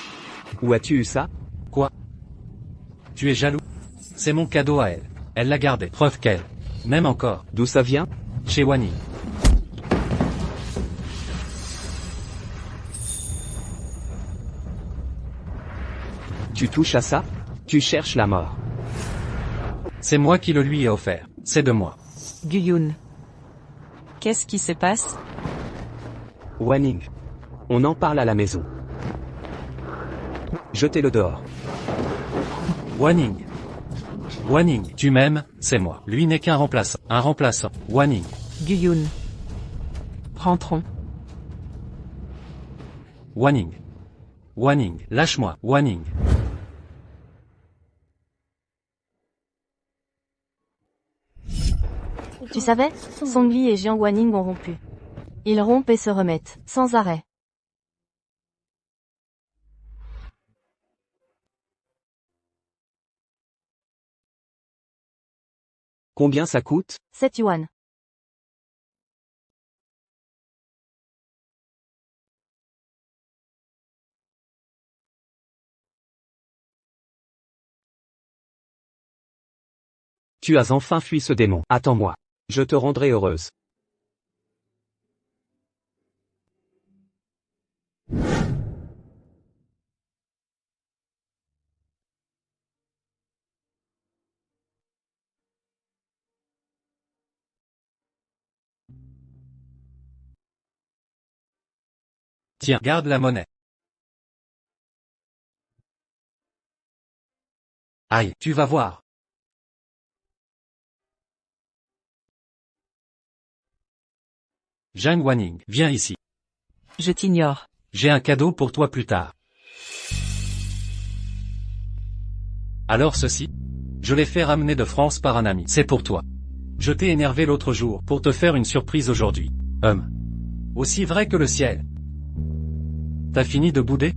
où as-tu eu ça? Quoi? Tu es jaloux? C'est mon cadeau à elle. Elle l'a gardé. Preuve qu'elle m'aime encore. D'où ça vient? Chez Wanning. Tu touches à ça? Tu cherches la mort. C'est moi qui le lui ai offert. C'est de moi. Guyun. Qu'est-ce qui se passe? Wanning. On en parle à la maison. Jetez-le dehors. Wanning. Wanning, tu m'aimes, c'est moi. Lui n'est qu'un remplaçant. Un remplaçant. Wanning. Guyun. Rentrons. Wanning. Wanning, lâche-moi. Wanning. Tu savais? Song Li et Jiang Wanning ont rompu. Ils rompent et se remettent, sans arrêt. Combien ça coûte? 7 yuan. Tu as enfin fui ce démon. Attends-moi. Je te rendrai heureuse. Tiens, garde la monnaie. Aïe, tu vas voir. Zhang Wanning, viens ici. Je t'ignore. J'ai un cadeau pour toi plus tard. Alors ceci? Je l'ai fait ramener de France par un ami. C'est pour toi. Je t'ai énervé l'autre jour pour te faire une surprise aujourd'hui. Aussi vrai que le ciel. T'as fini de bouder?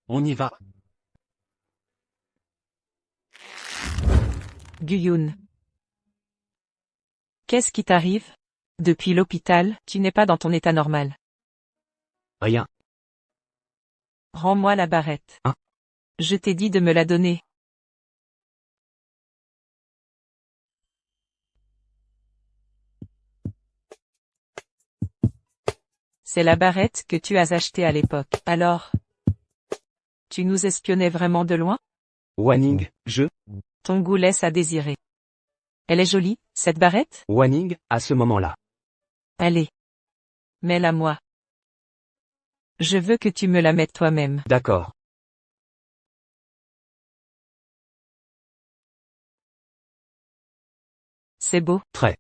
On y va. Guyun. Qu'est-ce qui t'arrive? Depuis l'hôpital, tu n'es pas dans ton état normal. Rien. Rends-moi la barrette. Hein? Je t'ai dit de me la donner. C'est la barrette que tu as achetée à l'époque. Alors, tu nous espionnais vraiment de loin? Wanning, Ton goût laisse à désirer. Elle est jolie, cette barrette? Wanning, à ce moment-là. Allez. Mets-la moi. Je veux que tu me la mettes toi-même. D'accord. C'est beau. Très.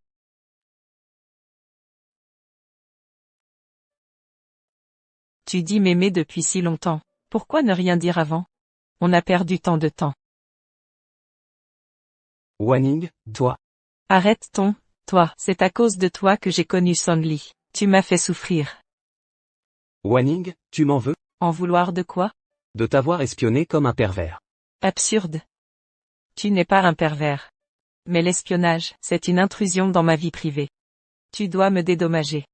Tu dis m'aimer depuis si longtemps. Pourquoi ne rien dire avant? On a perdu tant de temps. Wanning, toi. Arrête ton, toi, c'est à cause de toi que j'ai connu Songli. Tu m'as fait souffrir. Wanning, tu m'en veux? En vouloir de quoi? De t'avoir espionné comme un pervers. Absurde. Tu n'es pas un pervers. Mais l'espionnage, c'est une intrusion dans ma vie privée. Tu dois me dédommager.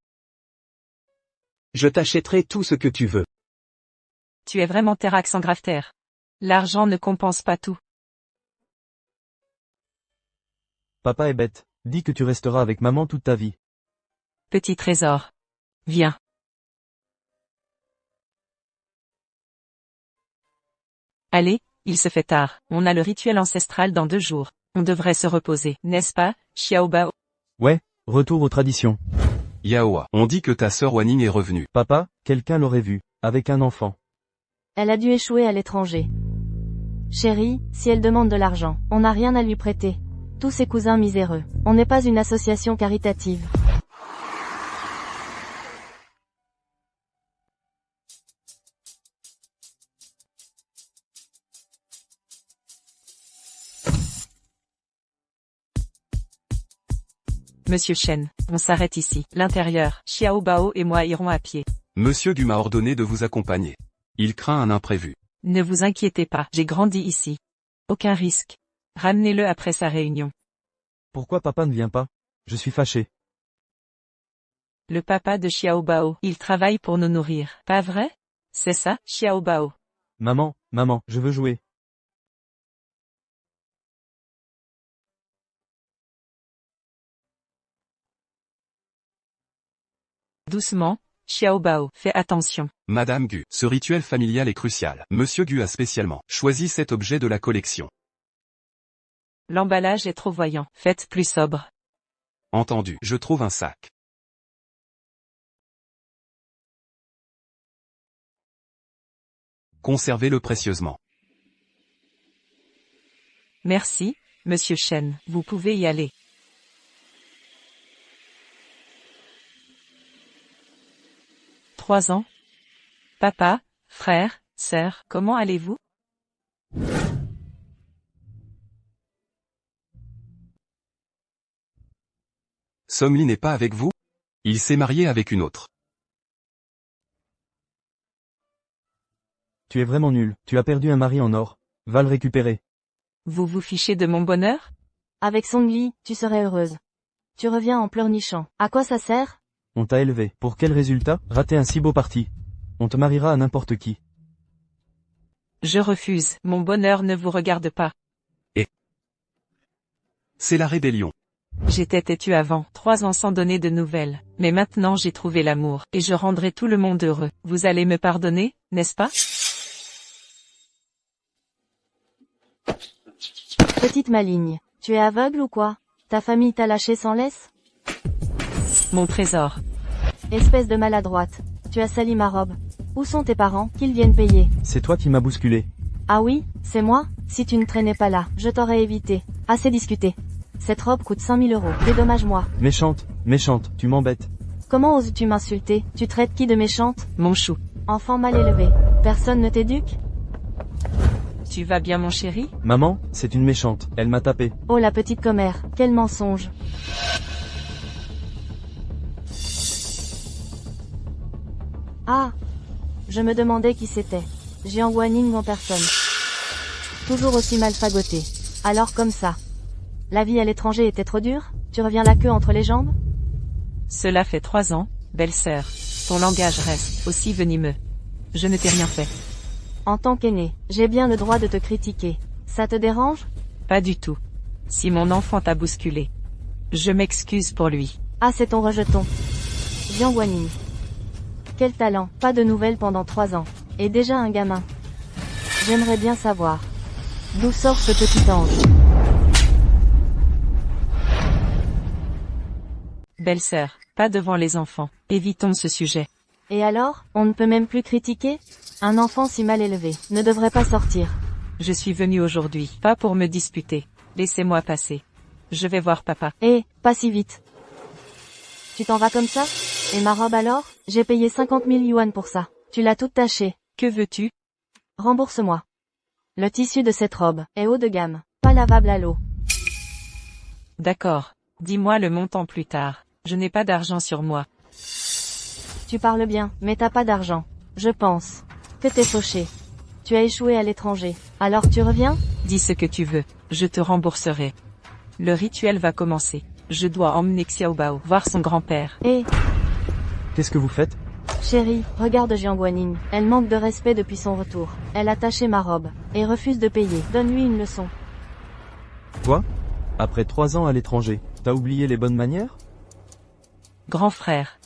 Je t'achèterai tout ce que tu veux. Tu es vraiment Terrax en Grafter. L'argent ne compense pas tout. Papa est bête. Dis que tu resteras avec maman toute ta vie. Petit trésor. Viens. Allez, il se fait tard. On a le rituel ancestral dans 2 jours. On devrait se reposer, n'est-ce pas, Xiaobao? Ouais, retour aux traditions. Yaoa, on dit que ta sœur Wanning est revenue. Papa, quelqu'un l'aurait vue, avec un enfant. Elle a dû échouer à l'étranger. Chérie, si elle demande de l'argent, on n'a rien à lui prêter. Tous ses cousins miséreux. On n'est pas une association caritative. Monsieur Shen, on s'arrête ici. L'intérieur, Xiaobao et moi irons à pied. Monsieur Gu m'a ordonné de vous accompagner. Il craint un imprévu. Ne vous inquiétez pas, j'ai grandi ici. Aucun risque. Ramenez-le après sa réunion. Pourquoi papa ne vient pas? Je suis fâché. Le papa de Xiaobao, il travaille pour nous nourrir, pas vrai? C'est ça, Xiaobao. Maman, je veux jouer. Doucement, Xiaobao, fais attention. Madame Gu, ce rituel familial est crucial. Monsieur Gu a spécialement choisi cet objet de la collection. L'emballage est trop voyant, faites plus sobre. Entendu, je trouve un sac. Conservez-le précieusement. Merci, Monsieur Shen, vous pouvez y aller. « 3 ans. Papa, frère, sœur, comment allez-vous? Songli n'est pas avec vous? Il s'est marié avec une autre. Tu es vraiment nul, tu as perdu un mari en or. Va le récupérer. Vous vous fichez de mon bonheur? Avec Songli, tu serais heureuse. Tu reviens en pleurnichant. À quoi ça sert? On t'a élevé. Pour quel résultat? Rater un si beau parti. On te mariera à n'importe qui. Je refuse, mon bonheur ne vous regarde pas. C'est la rébellion. J'étais têtu avant, 3 ans sans donner de nouvelles. Mais maintenant j'ai trouvé l'amour, et je rendrai tout le monde heureux. Vous allez me pardonner, n'est-ce pas? Petite maligne. Tu es aveugle ou quoi? Ta famille t'a lâché sans laisse? Mon trésor. Espèce de maladroite. Tu as sali ma robe. Où sont tes parents? Qu'ils viennent payer. C'est toi qui m'as bousculé. Ah oui, c'est moi? Si tu ne traînais pas là, je t'aurais évité. Assez discuté. Cette robe coûte 100 000 €. Dédommage-moi. Méchante, tu m'embêtes. Comment oses-tu m'insulter? Tu traites qui de méchante? Mon chou. Enfant mal élevé. Personne ne t'éduque? Tu vas bien mon chéri? Maman, c'est une méchante, elle m'a tapé. Oh la petite commère, quel mensonge. Ah! Je me demandais qui c'était. Jiang Wanning en personne. Toujours aussi mal fagoté. Alors comme ça. La vie à l'étranger était trop dure? Tu reviens la queue entre les jambes? Cela fait 3 ans, belle-sœur. Ton langage reste aussi venimeux. Je ne t'ai rien fait. En tant qu'aîné, j'ai bien le droit de te critiquer. Ça te dérange? Pas du tout. Si mon enfant t'a bousculé. Je m'excuse pour lui. Ah c'est ton rejeton. Jiang Wanning. Quel talent, pas de nouvelles pendant 3 ans. Et déjà un gamin. J'aimerais bien savoir. D'où sort ce petit ange? Belle-sœur, pas devant les enfants. Évitons ce sujet. Et alors, on ne peut même plus critiquer? Un enfant si mal élevé ne devrait pas sortir. Je suis venue aujourd'hui, pas pour me disputer. Laissez-moi passer. Je vais voir papa. Pas si vite. Tu t'en vas comme ça? Et ma robe alors? J'ai payé 50 000 yuan pour ça. Tu l'as toute tachée. Que veux-tu? Rembourse-moi. Le tissu de cette robe est haut de gamme, pas lavable à l'eau. D'accord. Dis-moi le montant plus tard. Je n'ai pas d'argent sur moi. Tu parles bien, mais t'as pas d'argent. Je pense que t'es fauché. Tu as échoué à l'étranger. Alors tu reviens? Dis ce que tu veux. Je te rembourserai. Le rituel va commencer. Je dois emmener Xiaobao voir son grand-père. Qu'est-ce que vous faites? Chérie, regarde Jiang Guanyin. Elle manque de respect depuis son retour. Elle a taché ma robe et refuse de payer. Donne-lui une leçon. Quoi? Après 3 ans à l'étranger, t'as oublié les bonnes manières? Grand frère.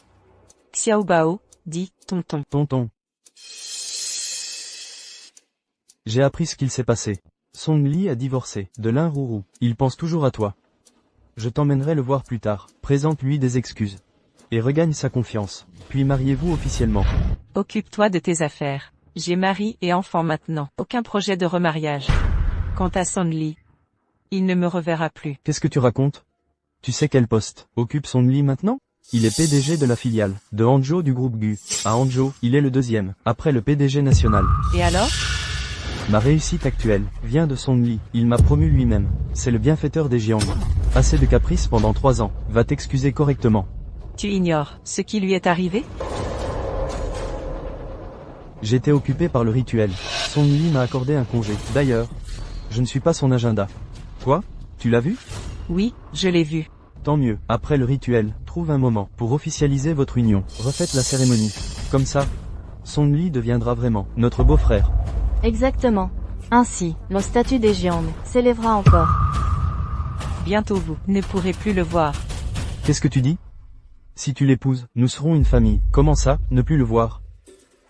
Xiaobao, dit tonton. Tonton. J'ai appris ce qu'il s'est passé. Song Li a divorcé de Lin Ruru. Il pense toujours à toi. Je t'emmènerai le voir plus tard. Présente-lui des excuses. Et regagne sa confiance. Puis mariez-vous officiellement. Occupe-toi de tes affaires. J'ai mari et enfant maintenant. Aucun projet de remariage. Quant à Song Li, il ne me reverra plus. Qu'est-ce que tu racontes? Tu sais quel poste occupe Song Li maintenant? Il est PDG de la filiale de Hangzhou du groupe Gu. À Hangzhou, il est le deuxième, après le PDG national. Et alors? Ma réussite actuelle vient de Song Li. Il m'a promu lui-même. C'est le bienfaiteur des Jiang. Assez de caprices pendant 3 ans. Va t'excuser correctement. Tu ignores ce qui lui est arrivé? J'étais occupé par le rituel. Song Li m'a accordé un congé. D'ailleurs, je ne suis pas son agenda. Quoi? Tu l'as vu? Oui, je l'ai vu. Tant mieux. Après le rituel, trouve un moment pour officialiser votre union. Refaites la cérémonie. Comme ça, Song Li deviendra vraiment notre beau-frère. Exactement. Ainsi, le statut des Jiang s'élèvera encore. Bientôt vous ne pourrez plus le voir. Qu'est-ce que tu dis? Si tu l'épouses, nous serons une famille. Comment ça, ne plus le voir?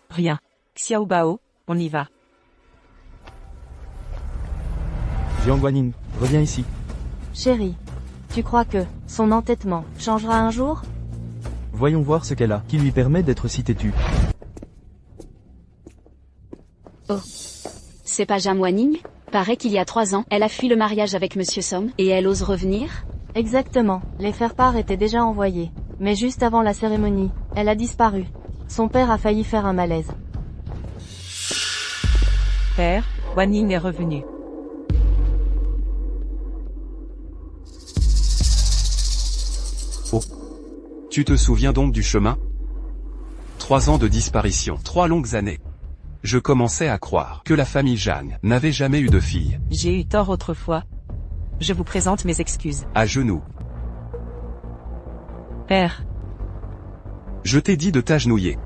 Rien. Xiaobao, on y va. Jiang Guanyin, reviens ici. Chérie, tu crois que son entêtement changera un jour? Voyons voir ce qu'elle a, qui lui permet d'être si têtue. Oh. C'est pas Jiang Guanyin? Paraît qu'il y a 3 ans, elle a fui le mariage avec Monsieur Song, et elle ose revenir? Exactement. Les faire-part étaient déjà envoyés. Mais juste avant la cérémonie, elle a disparu. Son père a failli faire un malaise. Père, Guanyin est revenu. Oh. Tu te souviens donc du chemin? 3 ans de disparition, 3 longues années. Je commençais à croire que la famille Zhang n'avait jamais eu de fille. J'ai eu tort autrefois. Je vous présente mes excuses. À genoux. Père, Je t'ai dit de t'agenouiller.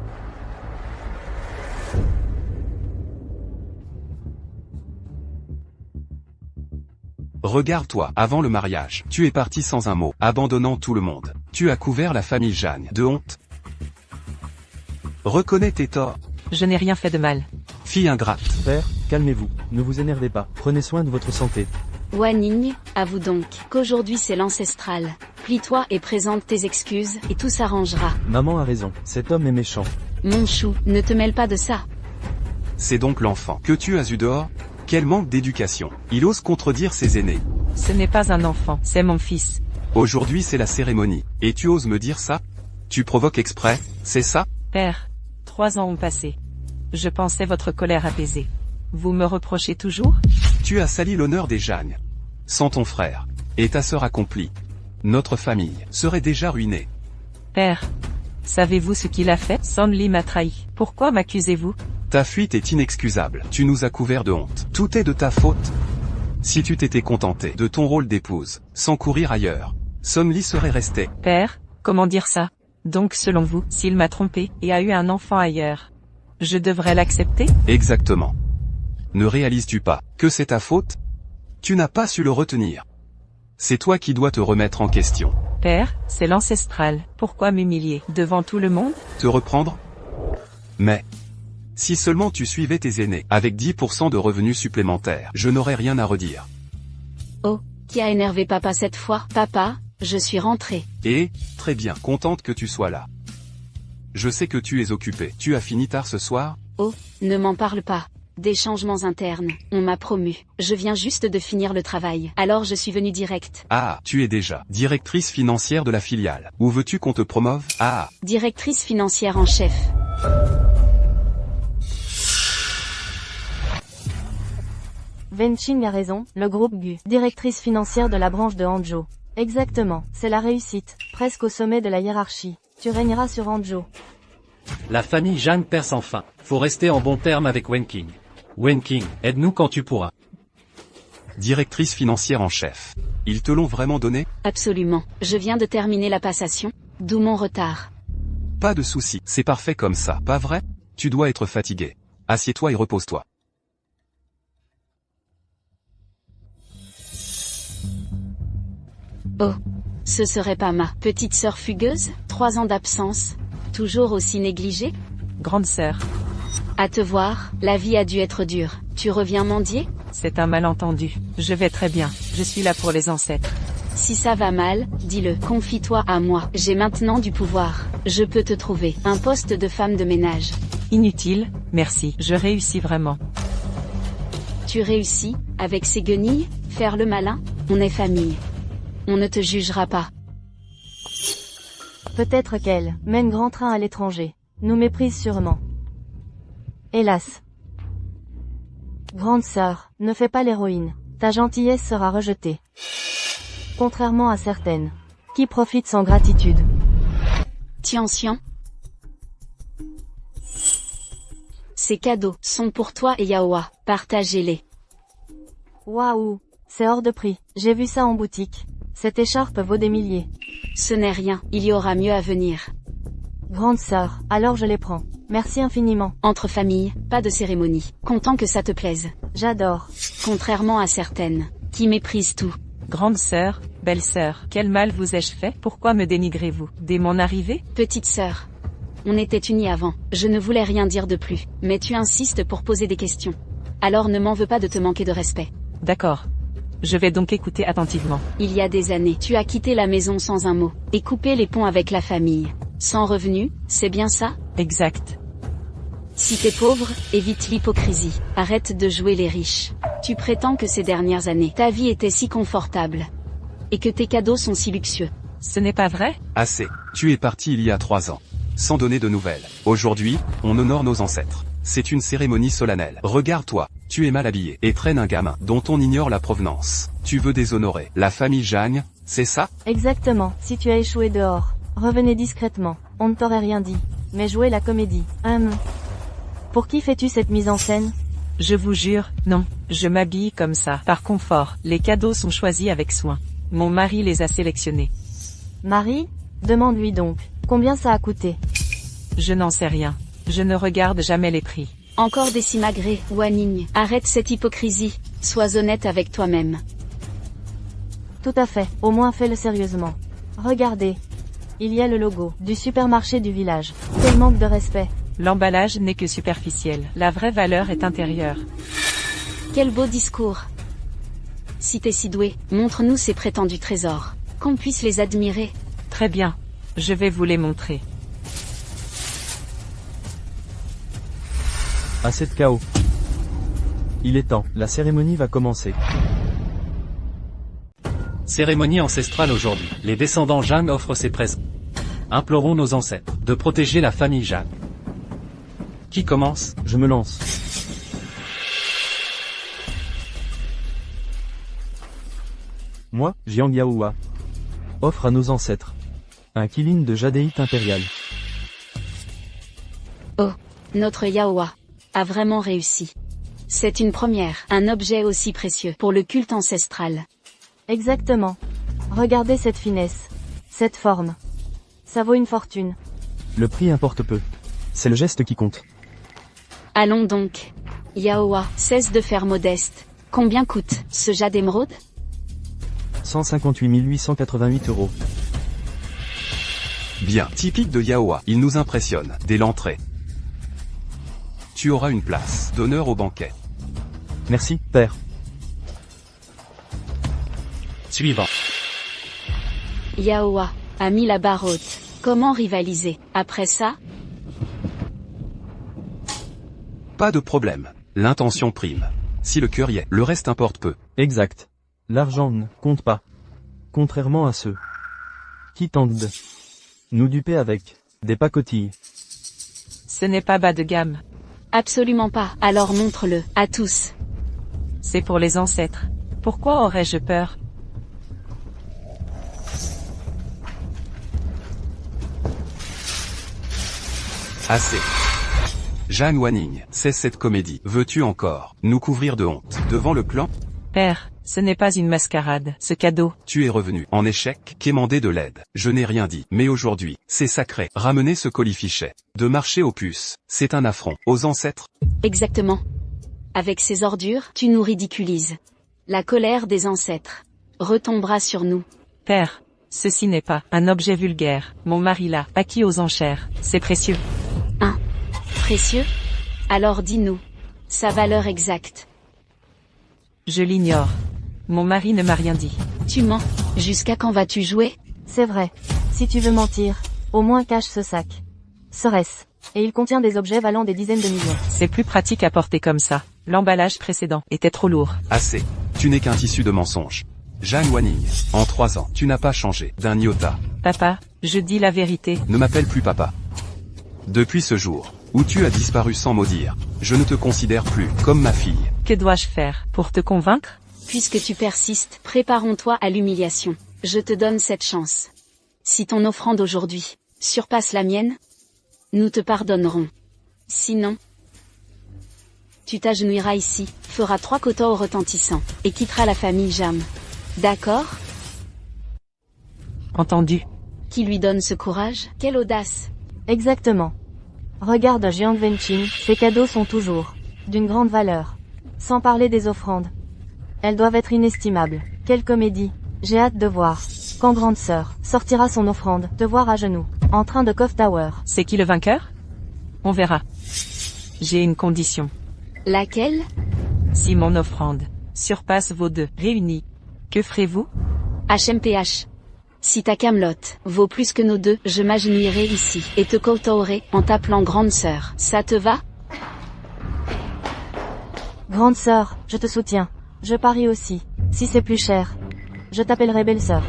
Regarde-toi, avant le mariage, tu es parti sans un mot, abandonnant tout le monde. Tu as couvert la famille Zhang de honte. Reconnais tes torts. je n'ai rien fait de mal. Fille ingrate. Père, calmez-vous, ne vous énervez pas, prenez soin de votre santé. Guanyin, avoue donc qu'aujourd'hui c'est l'ancestral. Plie-toi et présente tes excuses, et tout s'arrangera. Maman a raison, cet homme est méchant. Mon chou, ne te mêle pas de ça. C'est donc l'enfant que tu as eu dehors? Quel manque d'éducation. Il ose contredire ses aînés. Ce n'est pas un enfant, c'est mon fils. Aujourd'hui c'est la cérémonie. Et tu oses me dire ça? Tu provoques exprès, c'est ça? Père, 3 ans ont passé. Je pensais votre colère apaisée. Vous me reprochez toujours? Tu as sali l'honneur des Zhang. Sans ton frère. Et ta sœur accomplie. Notre famille serait déjà ruinée. Père, savez-vous ce qu'il a fait? Song Li m'a trahi. Pourquoi m'accusez-vous? Ta fuite est inexcusable. Tu nous as couverts de honte. Tout est de ta faute. Si tu t'étais contenté de ton rôle d'épouse, sans courir ailleurs, Song Li serait resté. Père, comment dire ça? Donc selon vous, s'il m'a trompé et a eu un enfant ailleurs, je devrais l'accepter? Exactement. Ne réalises-tu pas que c'est ta faute? Tu n'as pas su le retenir. C'est toi qui dois te remettre en question. Père, c'est l'ancestral. Pourquoi m'humilier devant tout le monde? Te reprendre? Mais Si seulement tu suivais tes aînés, avec 10% de revenus supplémentaires, je n'aurais rien à redire. Oh, qui a énervé papa cette fois? Papa, je suis rentrée. Et, très bien, contente que tu sois là. Je sais que tu es occupé. Tu as fini tard ce soir? Oh, ne m'en parle pas. Des changements internes, on m'a promu. Je viens juste de finir le travail, alors je suis venue direct. Ah, tu es déjà directrice financière de la filiale. Où veux-tu qu'on te promove? Ah, Directrice financière en chef. Wenqing a raison, le groupe Gu. Directrice financière de la branche de Hangzhou. Exactement, c'est la réussite, presque au sommet de la hiérarchie. Tu régneras sur Hangzhou. La famille Zhang perce enfin. Faut rester en bon terme avec Wenqing. Wenqing, aide-nous quand tu pourras. directrice financière en chef. Ils te l'ont vraiment donné? Absolument. Je viens de terminer la passation. D'où mon retard. Pas de souci, c'est parfait comme ça, pas vrai? Tu dois être fatigué. Assieds-toi et repose-toi. Oh. Ce serait pas ma petite sœur fugueuse? 3 ans d'absence. Toujours aussi négligée? Grande sœur, À te voir, la vie a dû être dure. Tu reviens mendier? c'est un malentendu. Je vais très bien. Je suis là pour les ancêtres. Si ça va mal, dis-le. Confie-toi à moi. J'ai maintenant du pouvoir. Je peux te trouver un poste de femme de ménage. Inutile, merci. Je réussis vraiment. Tu réussis, avec ces guenilles, faire le malin? On est famille. On ne te jugera pas. Peut-être qu'elle mène grand train à l'étranger. Nous méprise sûrement. Hélas. Grande sœur, ne fais pas l'héroïne. Ta gentillesse sera rejetée. Contrairement à certaines. Qui profitent sans gratitude. Tian-Xian. Ces cadeaux sont pour toi et Yaoa. Partagez-les. Waouh. C'est hors de prix. J'ai vu ça en boutique. Cette écharpe vaut des milliers. Ce n'est rien, il y aura mieux à venir. Grande sœur, alors je les prends. Merci infiniment. Entre familles, pas de cérémonie. Content que ça te plaise. J'adore. Contrairement à certaines, qui méprisent tout. Grande sœur, belle sœur, quel mal vous ai-je fait? Pourquoi me dénigrez-vous? Dès mon arrivée? Petite sœur. On était unis avant. Je ne voulais rien dire de plus. Mais tu insistes pour poser des questions. Alors ne m'en veux pas de te manquer de respect. D'accord. Je vais donc écouter attentivement. Il y a des années, tu as quitté la maison sans un mot. Et coupé les ponts avec la famille. Sans revenu, c'est bien ça? Exact. Si t'es pauvre, évite l'hypocrisie. Arrête de jouer les riches. Tu prétends que ces dernières années, ta vie était si confortable. Et que tes cadeaux sont si luxueux. Ce n'est pas vrai? Assez. Tu es parti il y a 3 ans. Sans donner de nouvelles. Aujourd'hui, on honore nos ancêtres. C'est une cérémonie solennelle. Regarde-toi, tu es mal habillé et traînes un gamin dont on ignore la provenance. Tu veux déshonorer la famille Zhang, c'est ça? Exactement. Si tu as échoué dehors, revenez discrètement. On ne t'aurait rien dit. Mais jouez la comédie. Pour qui fais-tu cette mise en scène? Je vous jure, non. Je m'habille comme ça, par confort. Les cadeaux sont choisis avec soin. Mon mari les a sélectionnés. Marie? Demande-lui donc. Combien ça a coûté? Je n'en sais rien. Je ne regarde jamais les prix. Encore des simagrées, Wanning. Arrête cette hypocrisie. Sois honnête avec toi-même. Tout à fait. Au moins fais-le sérieusement. Regardez. Il y a le logo du supermarché du village. Quel manque de respect. L'emballage n'est que superficiel. La vraie valeur est intérieure. Quel beau discours. Si t'es si doué, montre-nous ces prétendus trésors. Qu'on puisse les admirer. Très bien. Je vais vous les montrer. Assez de chaos. Il est temps, la cérémonie va commencer. Cérémonie ancestrale aujourd'hui. Les descendants Zhang offrent ses présents. Implorons nos ancêtres de protéger la famille Zhang. Qui commence? Je me lance. Moi, Jiang Yaohua, offre à nos ancêtres un kilin de jadéite impérial. Oh, notre Yaoa a vraiment réussi. C'est une première, un objet aussi précieux pour le culte ancestral. Exactement. Regardez cette finesse. Cette forme. Ça vaut une fortune. Le prix importe peu. C'est le geste qui compte. Allons donc. Yaoa, cesse de faire modeste. Combien coûte ce jade d'émeraude? 158 888 €. Bien, typique de Yaoa, il nous impressionne, dès l'entrée. tu auras une place d'honneur au banquet. Merci, père. Suivant. Yaowa a mis la barre haute. Comment rivaliser après ça? Pas de problème. L'intention prime. Si le cœur y est, le reste importe peu. Exact. L'argent ne compte pas. Contrairement à ceux qui tentent de nous duper avec des pacotilles. Ce n'est pas bas de gamme. Absolument pas. Alors montre-le, à tous. C'est pour les ancêtres. Pourquoi aurais-je peur? Assez. Jeanne Wanning, c'est cette comédie. Veux-tu encore nous couvrir de honte devant le clan? Père, ce n'est pas une mascarade, ce cadeau. Tu es revenu en échec, quémander de l'aide. Je n'ai rien dit. Mais aujourd'hui, c'est sacré. Ramener ce colifichet. De marcher aux puces, c'est un affront aux ancêtres. Exactement. Avec ces ordures, tu nous ridiculises. La colère des ancêtres retombera sur nous. Père, ceci n'est pas un objet vulgaire. Mon mari l'a acquis aux enchères. C'est précieux. Précieux? Alors dis-nous sa valeur exacte. Je l'ignore. Mon mari ne m'a rien dit. Tu mens. Jusqu'à quand vas-tu jouer? C'est vrai. Si tu veux mentir, au moins cache ce sac. Serait-ce? Et il contient des objets valant des dizaines de millions. C'est plus pratique à porter comme ça. L'emballage précédent était trop lourd. Assez. Tu n'es qu'un tissu de mensonges. Jeanne Wanning, en 3 ans, tu n'as pas changé d'un iota. Papa, je dis la vérité. Ne m'appelle plus papa. Depuis ce jour, où tu as disparu sans mot dire, je ne te considère plus comme ma fille. Que dois-je faire pour te convaincre? Puisque tu persistes, préparons-toi à l'humiliation. Je te donne cette chance. Si ton offrande aujourd'hui surpasse la mienne, nous te pardonnerons. Sinon, tu t'agenouilleras ici, feras 3 kotos retentissants, et quitteras la famille Jam. D'accord? Entendu. Qui lui donne ce courage? Quelle audace! Exactement. Regarde Jiang Wenchin, ces cadeaux sont toujours d'une grande valeur. Sans parler des offrandes. Elles doivent être inestimables. Quelle comédie. J'ai hâte de voir quand grande sœur sortira son offrande, te voir à genoux, en train de Cove Tower. C'est qui le vainqueur? On verra. J'ai une condition. Laquelle? Si mon offrande surpasse vos 2 réunis, que ferez-vous? HMPH. Si ta camelote vaut plus que nos 2, je m'agenouillerai ici, et te kotoerai en t'appelant grande sœur. Ça te va? Grande sœur, je te soutiens. Je parie aussi. Si c'est plus cher, je t'appellerai belle sœur.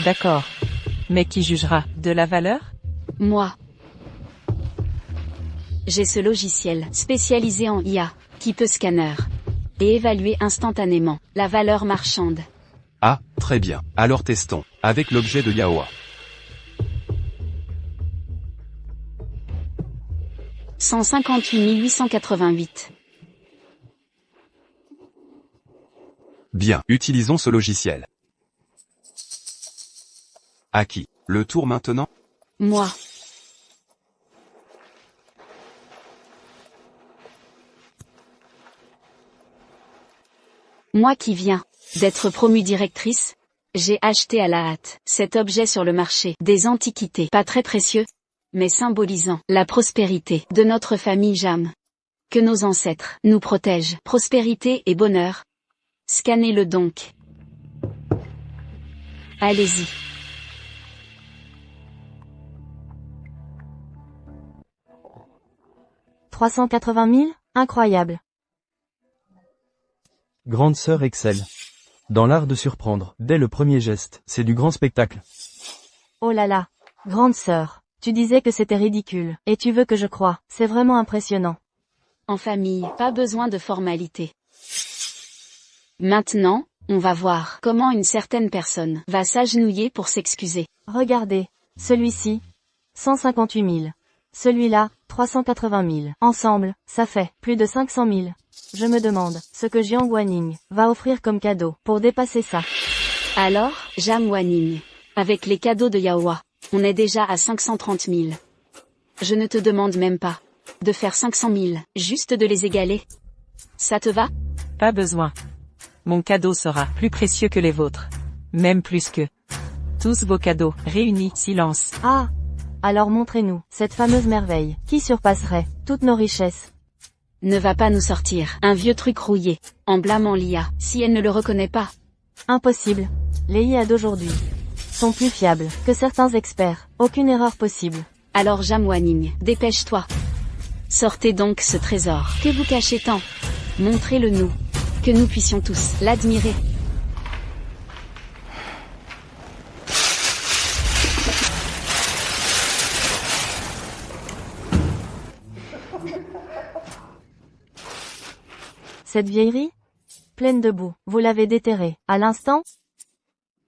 D'accord. Mais qui jugera de la valeur? Moi. J'ai ce logiciel spécialisé en IA, qui peut scanner et évaluer instantanément la valeur marchande. Ah, très bien. Alors testons, avec l'objet de Yaowa. « 158 888. Bien, utilisons ce logiciel. À qui? Le tour maintenant? Moi. Moi qui viens d'être promue directrice, j'ai acheté à la hâte cet objet sur le marché des antiquités, pas très précieux, mais symbolisant la prospérité de notre famille Jam. Que nos ancêtres nous protègent, prospérité et bonheur. Scannez-le donc. Allez-y. « 380 000 ? Incroyable. Grande sœur excelle dans l'art de surprendre, dès le premier geste, c'est du grand spectacle. Oh là là. Grande sœur, tu disais que c'était ridicule, et tu veux que je croie, c'est vraiment impressionnant. En famille, pas besoin de formalité. Maintenant, on va voir comment une certaine personne va s'agenouiller pour s'excuser. Regardez, celui-ci, 158 000. Celui-là, 380 000. Ensemble, ça fait plus de 500 000. Je me demande ce que Jiang Wanning va offrir comme cadeau pour dépasser ça. Alors, Jam Wanning, avec les cadeaux de Yaowa, on est déjà à 530 000. Je ne te demande même pas de faire 500 000, juste de les égaler. Ça te va? Pas besoin. Mon cadeau sera plus précieux que les vôtres. Même plus que tous vos cadeaux réunis. Silence. Ah, Alors montrez-nous, cette fameuse merveille, qui surpasserait toutes nos richesses. Ne va pas nous sortir un vieux truc rouillé, en blâmant l'IA, si elle ne le reconnaît pas. Impossible. Les IA d'aujourd'hui sont plus fiables que certains experts. Aucune erreur possible. Alors Jam Wanning, dépêche-toi. Sortez donc ce trésor, que vous cachez tant. Montrez-le nous, que nous puissions tous l'admirer. Cette vieillerie pleine de boue, vous l'avez déterrée, à l'instant?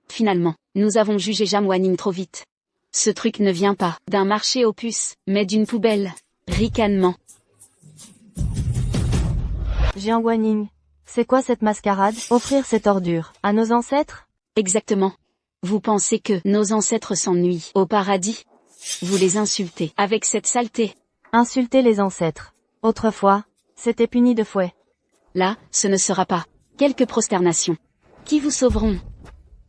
Finalement, nous avons jugé Jam Wanning trop vite. Ce truc ne vient pas d'un marché aux puces, mais d'une poubelle. Ricanement. Jiang Wanning, c'est quoi cette mascarade? Offrir cette ordure à nos ancêtres? Exactement. Vous pensez que nos ancêtres s'ennuient au paradis? Vous les insultez avec cette saleté. Insulter les ancêtres. Autrefois, c'était puni de fouet. Là, ce ne sera pas quelques prosternations qui vous sauveront.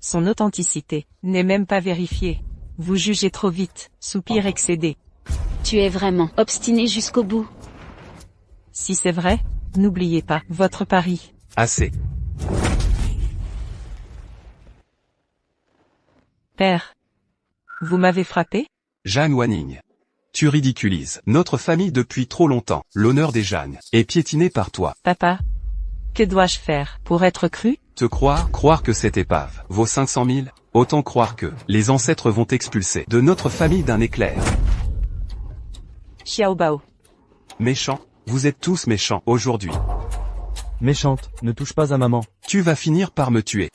Son authenticité n'est même pas vérifiée. Vous jugez trop vite, soupir excédé. Tu es vraiment obstiné jusqu'au bout. Si c'est vrai, n'oubliez pas votre pari. Assez. Père, vous m'avez frappé? Jeanne Wanning. Tu ridiculises notre famille depuis trop longtemps. L'honneur des Jeanne est piétiné par toi. Papa, que dois-je faire pour être cru? Te croire que cette épave vaut 500 000, autant croire que les ancêtres vont t'expulser de notre famille d'un éclair. Xiao Bao. Méchants, vous êtes tous méchants aujourd'hui. Méchante, ne touche pas à maman. Tu vas finir par me tuer.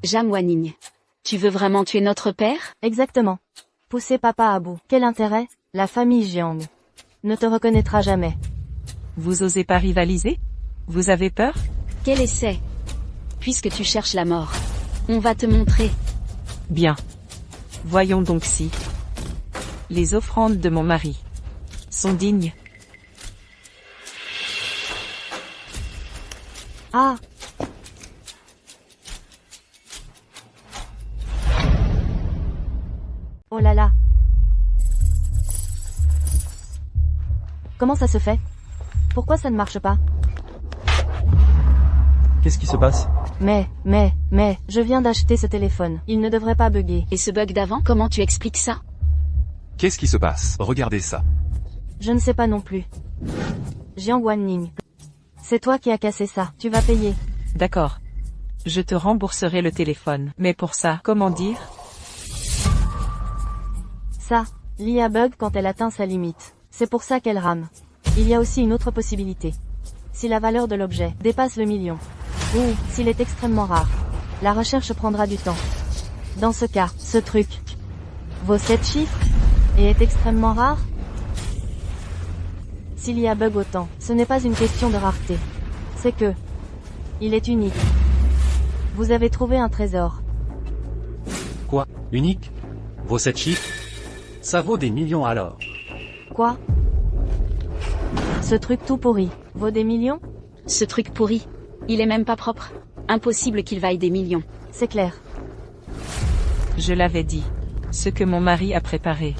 Jam Wanning. Tu veux vraiment tuer notre père? Exactement. Pousser papa à bout. Quel intérêt? La famille Jiang ne te reconnaîtra jamais. Vous osez pas rivaliser? Vous avez peur? Quel essai? Puisque tu cherches la mort, on va te montrer. Bien. Voyons donc si les offrandes de mon mari sont dignes. Ah! Oh là là! Comment ça se fait? Pourquoi ça ne marche pas? Qu'est-ce qui se passe? Mais, je viens d'acheter ce téléphone. Il ne devrait pas bugger. Et ce bug d'avant, comment tu expliques ça? Qu'est-ce qui se passe? Regardez ça. Je ne sais pas non plus. Jiang Wanning. C'est toi qui as cassé ça. Tu vas payer. D'accord. Je te rembourserai le téléphone. Mais pour ça, comment dire? Ça, l'IA bug quand elle atteint sa limite. C'est pour ça qu'elle rame. Il y a aussi une autre possibilité. Si la valeur de l'objet dépasse le million, ou s'il est extrêmement rare, la recherche prendra du temps. Dans ce cas, ce truc vaut 7 chiffres et est extrêmement rare. S'il y a bug autant, ce n'est pas une question de rareté. C'est que il est unique. Vous avez trouvé un trésor. Quoi? Unique? Vaut 7 chiffres? Ça vaut des millions alors. Quoi? Ce truc tout pourri vaut des millions? Ce truc pourri. Il est même pas propre. Impossible qu'il vaille des millions. C'est clair. Je l'avais dit. Ce que mon mari a préparé,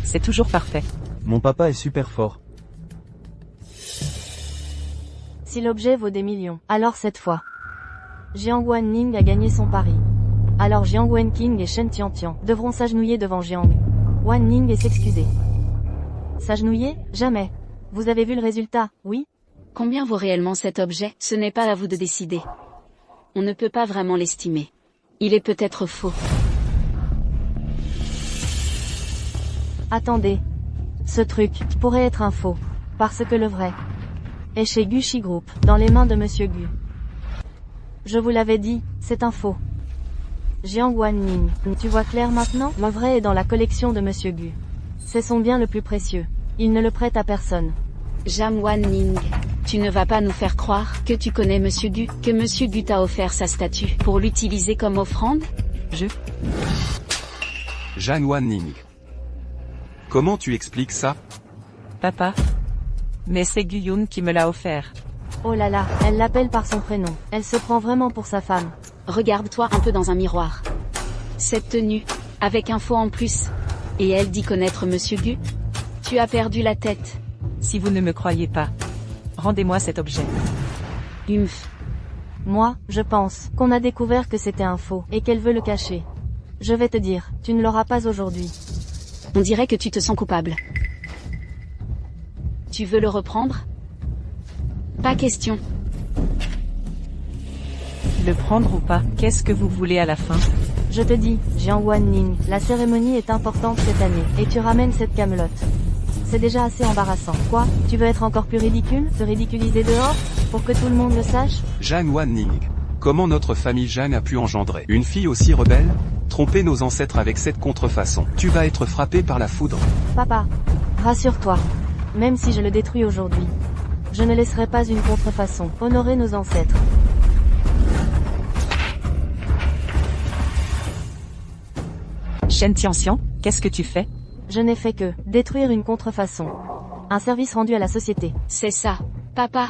c'est toujours parfait. Mon papa est super fort. Si l'objet vaut des millions, alors cette fois, Jiang Wanning a gagné son pari. Alors Jiang Wenqing et Shen Tiantian devront s'agenouiller devant Jiang Wanning et s'excuser. S'agenouiller? Jamais. Vous avez vu le résultat, oui? Combien vaut réellement cet objet? Ce n'est pas à vous de décider. On ne peut pas vraiment l'estimer. Il est peut-être faux. Attendez. Ce truc pourrait être un faux. Parce que le vrai est chez Gucci Group, dans les mains de Monsieur Gu. Je vous l'avais dit, c'est un faux. Jiang Wanning, tu vois clair maintenant? Le vrai est dans la collection de Monsieur Gu. C'est son bien le plus précieux. Il ne le prête à personne. Jam Wanning, tu ne vas pas nous faire croire que tu connais Monsieur Gu, que Monsieur Gu t'a offert sa statue pour l'utiliser comme offrande? Jeanne Wanning. Comment tu expliques ça? Papa? Mais c'est Guyun qui me l'a offert. Oh là là, elle l'appelle par son prénom. Elle se prend vraiment pour sa femme. Regarde-toi un peu dans un miroir. Cette tenue, avec un faux en plus. Et elle dit connaître Monsieur Gu? Tu as perdu la tête. Si vous ne me croyez pas, rendez-moi cet objet. Humph. Moi, je pense qu'on a découvert que c'était un faux, et qu'elle veut le cacher. Je vais te dire, tu ne l'auras pas aujourd'hui. On dirait que tu te sens coupable. Tu veux le reprendre? Pas question. Le prendre ou pas, qu'est-ce que vous voulez à la fin? Je te dis, Jiang Wanning, la cérémonie est importante cette année, et tu ramènes cette camelote. C'est déjà assez embarrassant. Quoi? Tu veux être encore plus ridicule? Te ridiculiser dehors? Pour que tout le monde le sache? Zhang Wanning. Comment notre famille Zhang a pu engendrer une fille aussi rebelle? Tromper nos ancêtres avec cette contrefaçon. Tu vas être frappé par la foudre. Papa, rassure-toi. Même si je le détruis aujourd'hui, je ne laisserai pas une contrefaçon honorer nos ancêtres. Shen Tianxian, qu'est-ce que tu fais? Je n'ai fait que détruire une contrefaçon. Un service rendu à la société. C'est ça. Papa.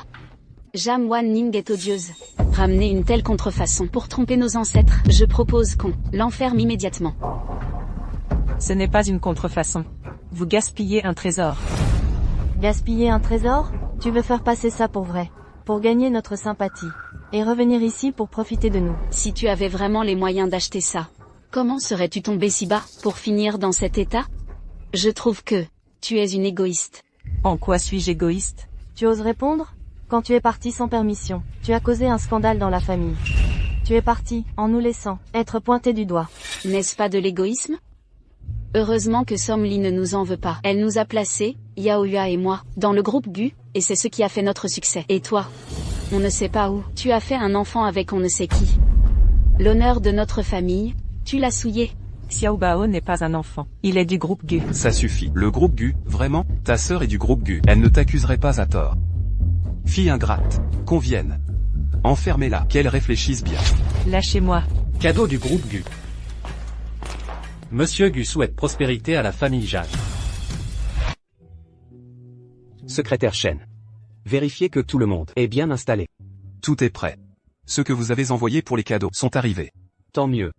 Jiang Wanning est odieuse. Ramener une telle contrefaçon pour tromper nos ancêtres. Je propose qu'on l'enferme immédiatement. Ce n'est pas une contrefaçon. Vous gaspillez un trésor. Gaspiller un trésor? Tu veux faire passer ça pour vrai. Pour gagner notre sympathie. Et revenir ici pour profiter de nous. Si tu avais vraiment les moyens d'acheter ça, comment serais-tu tombé si bas pour finir dans cet état? Je trouve que tu es une égoïste. En quoi suis-je égoïste? Tu oses répondre? Quand tu es parti sans permission, tu as causé un scandale dans la famille. Tu es parti, en nous laissant être pointé du doigt. N'est-ce pas de l'égoïsme? Heureusement que Som Lee ne nous en veut pas. Elle nous a placés, Yao Yua et moi, dans le groupe Gu, et c'est ce qui a fait notre succès. Et toi? On ne sait pas où. Tu as fait un enfant avec on ne sait qui. L'honneur de notre famille, tu l'as souillé. Xiao Bao n'est pas un enfant. Il est du groupe Gu. Ça suffit. Le groupe Gu, vraiment? Ta sœur est du groupe Gu. Elle ne t'accuserait pas à tort. Fille ingrate. Qu'on vienne. Enfermez-la. Qu'elle réfléchisse bien. Lâchez-moi. Cadeau du groupe Gu. Monsieur Gu souhaite prospérité à la famille Zhang. Secrétaire Shen. Vérifiez que tout le monde est bien installé. Tout est prêt. Ceux que vous avez envoyés pour les cadeaux sont arrivés. Tant mieux.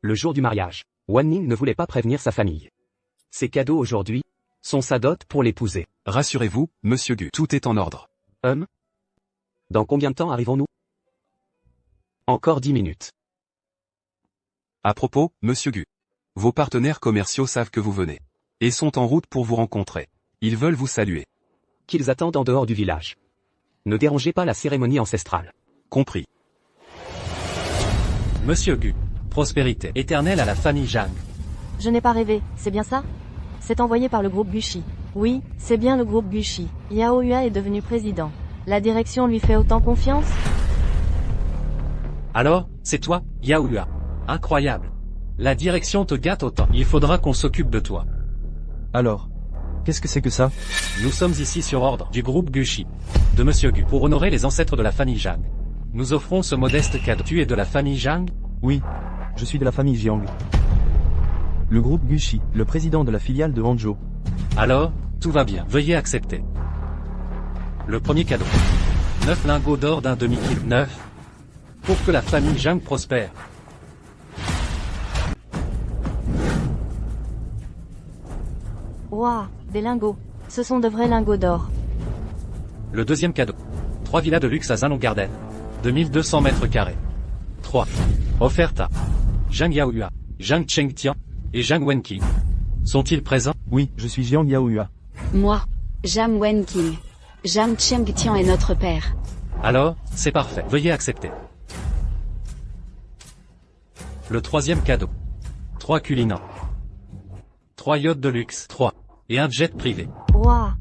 Le jour du mariage, Wanning ne voulait pas prévenir sa famille. Ses cadeaux aujourd'hui sont sa dot pour l'épouser. Rassurez-vous, monsieur Gu, tout est en ordre. Dans combien de temps arrivons-nous? Encore 10 minutes. À propos, monsieur Gu. Vos partenaires commerciaux savent que vous venez. Et sont en route pour vous rencontrer. Ils veulent vous saluer. Qu'ils attendent en dehors du village. Ne dérangez pas la cérémonie ancestrale. Compris. Monsieur Gu. Prospérité éternelle à la famille Zhang. Je n'ai pas rêvé, c'est bien ça? C'est envoyé par le groupe Gushi. Oui, c'est bien le groupe Gushi. Yao Yua est devenu président. La direction lui fait autant confiance? Alors, c'est toi, Yao Yua. Incroyable. La direction te gâte autant. Il faudra qu'on s'occupe de toi. Alors, qu'est-ce que c'est que ça? Nous sommes ici sur ordre du groupe Gushi. De Monsieur Gu. Pour honorer les ancêtres de la famille Zhang. Nous offrons ce modeste cadeau. Tu es de la famille Zhang? Oui, je suis de la famille Jiang. Le groupe Gushi, le président de la filiale de Hangzhou. Alors, tout va bien. Veuillez accepter. Le premier cadeau. 9 lingots d'or d'un demi-kilo. 9. Pour que la famille Zhang prospère. Ouah, des lingots. Ce sont de vrais lingots d'or. Le deuxième cadeau. 3 villas de luxe à Zalong Garden. 2200 mètres carrés. 3. Offerte à Zhang Yaoyua, Zhang Chengtian et Zhang Wenqing. Sont-ils présents? Oui, je suis Jiang Yaoyua. Moi, Jiang Wenqing. Zhang Chengtian est notre père. Alors, c'est parfait. Veuillez accepter. Le troisième cadeau. 3 culinants. 3 yachts de luxe. 3. Et un jet privé. Ouah.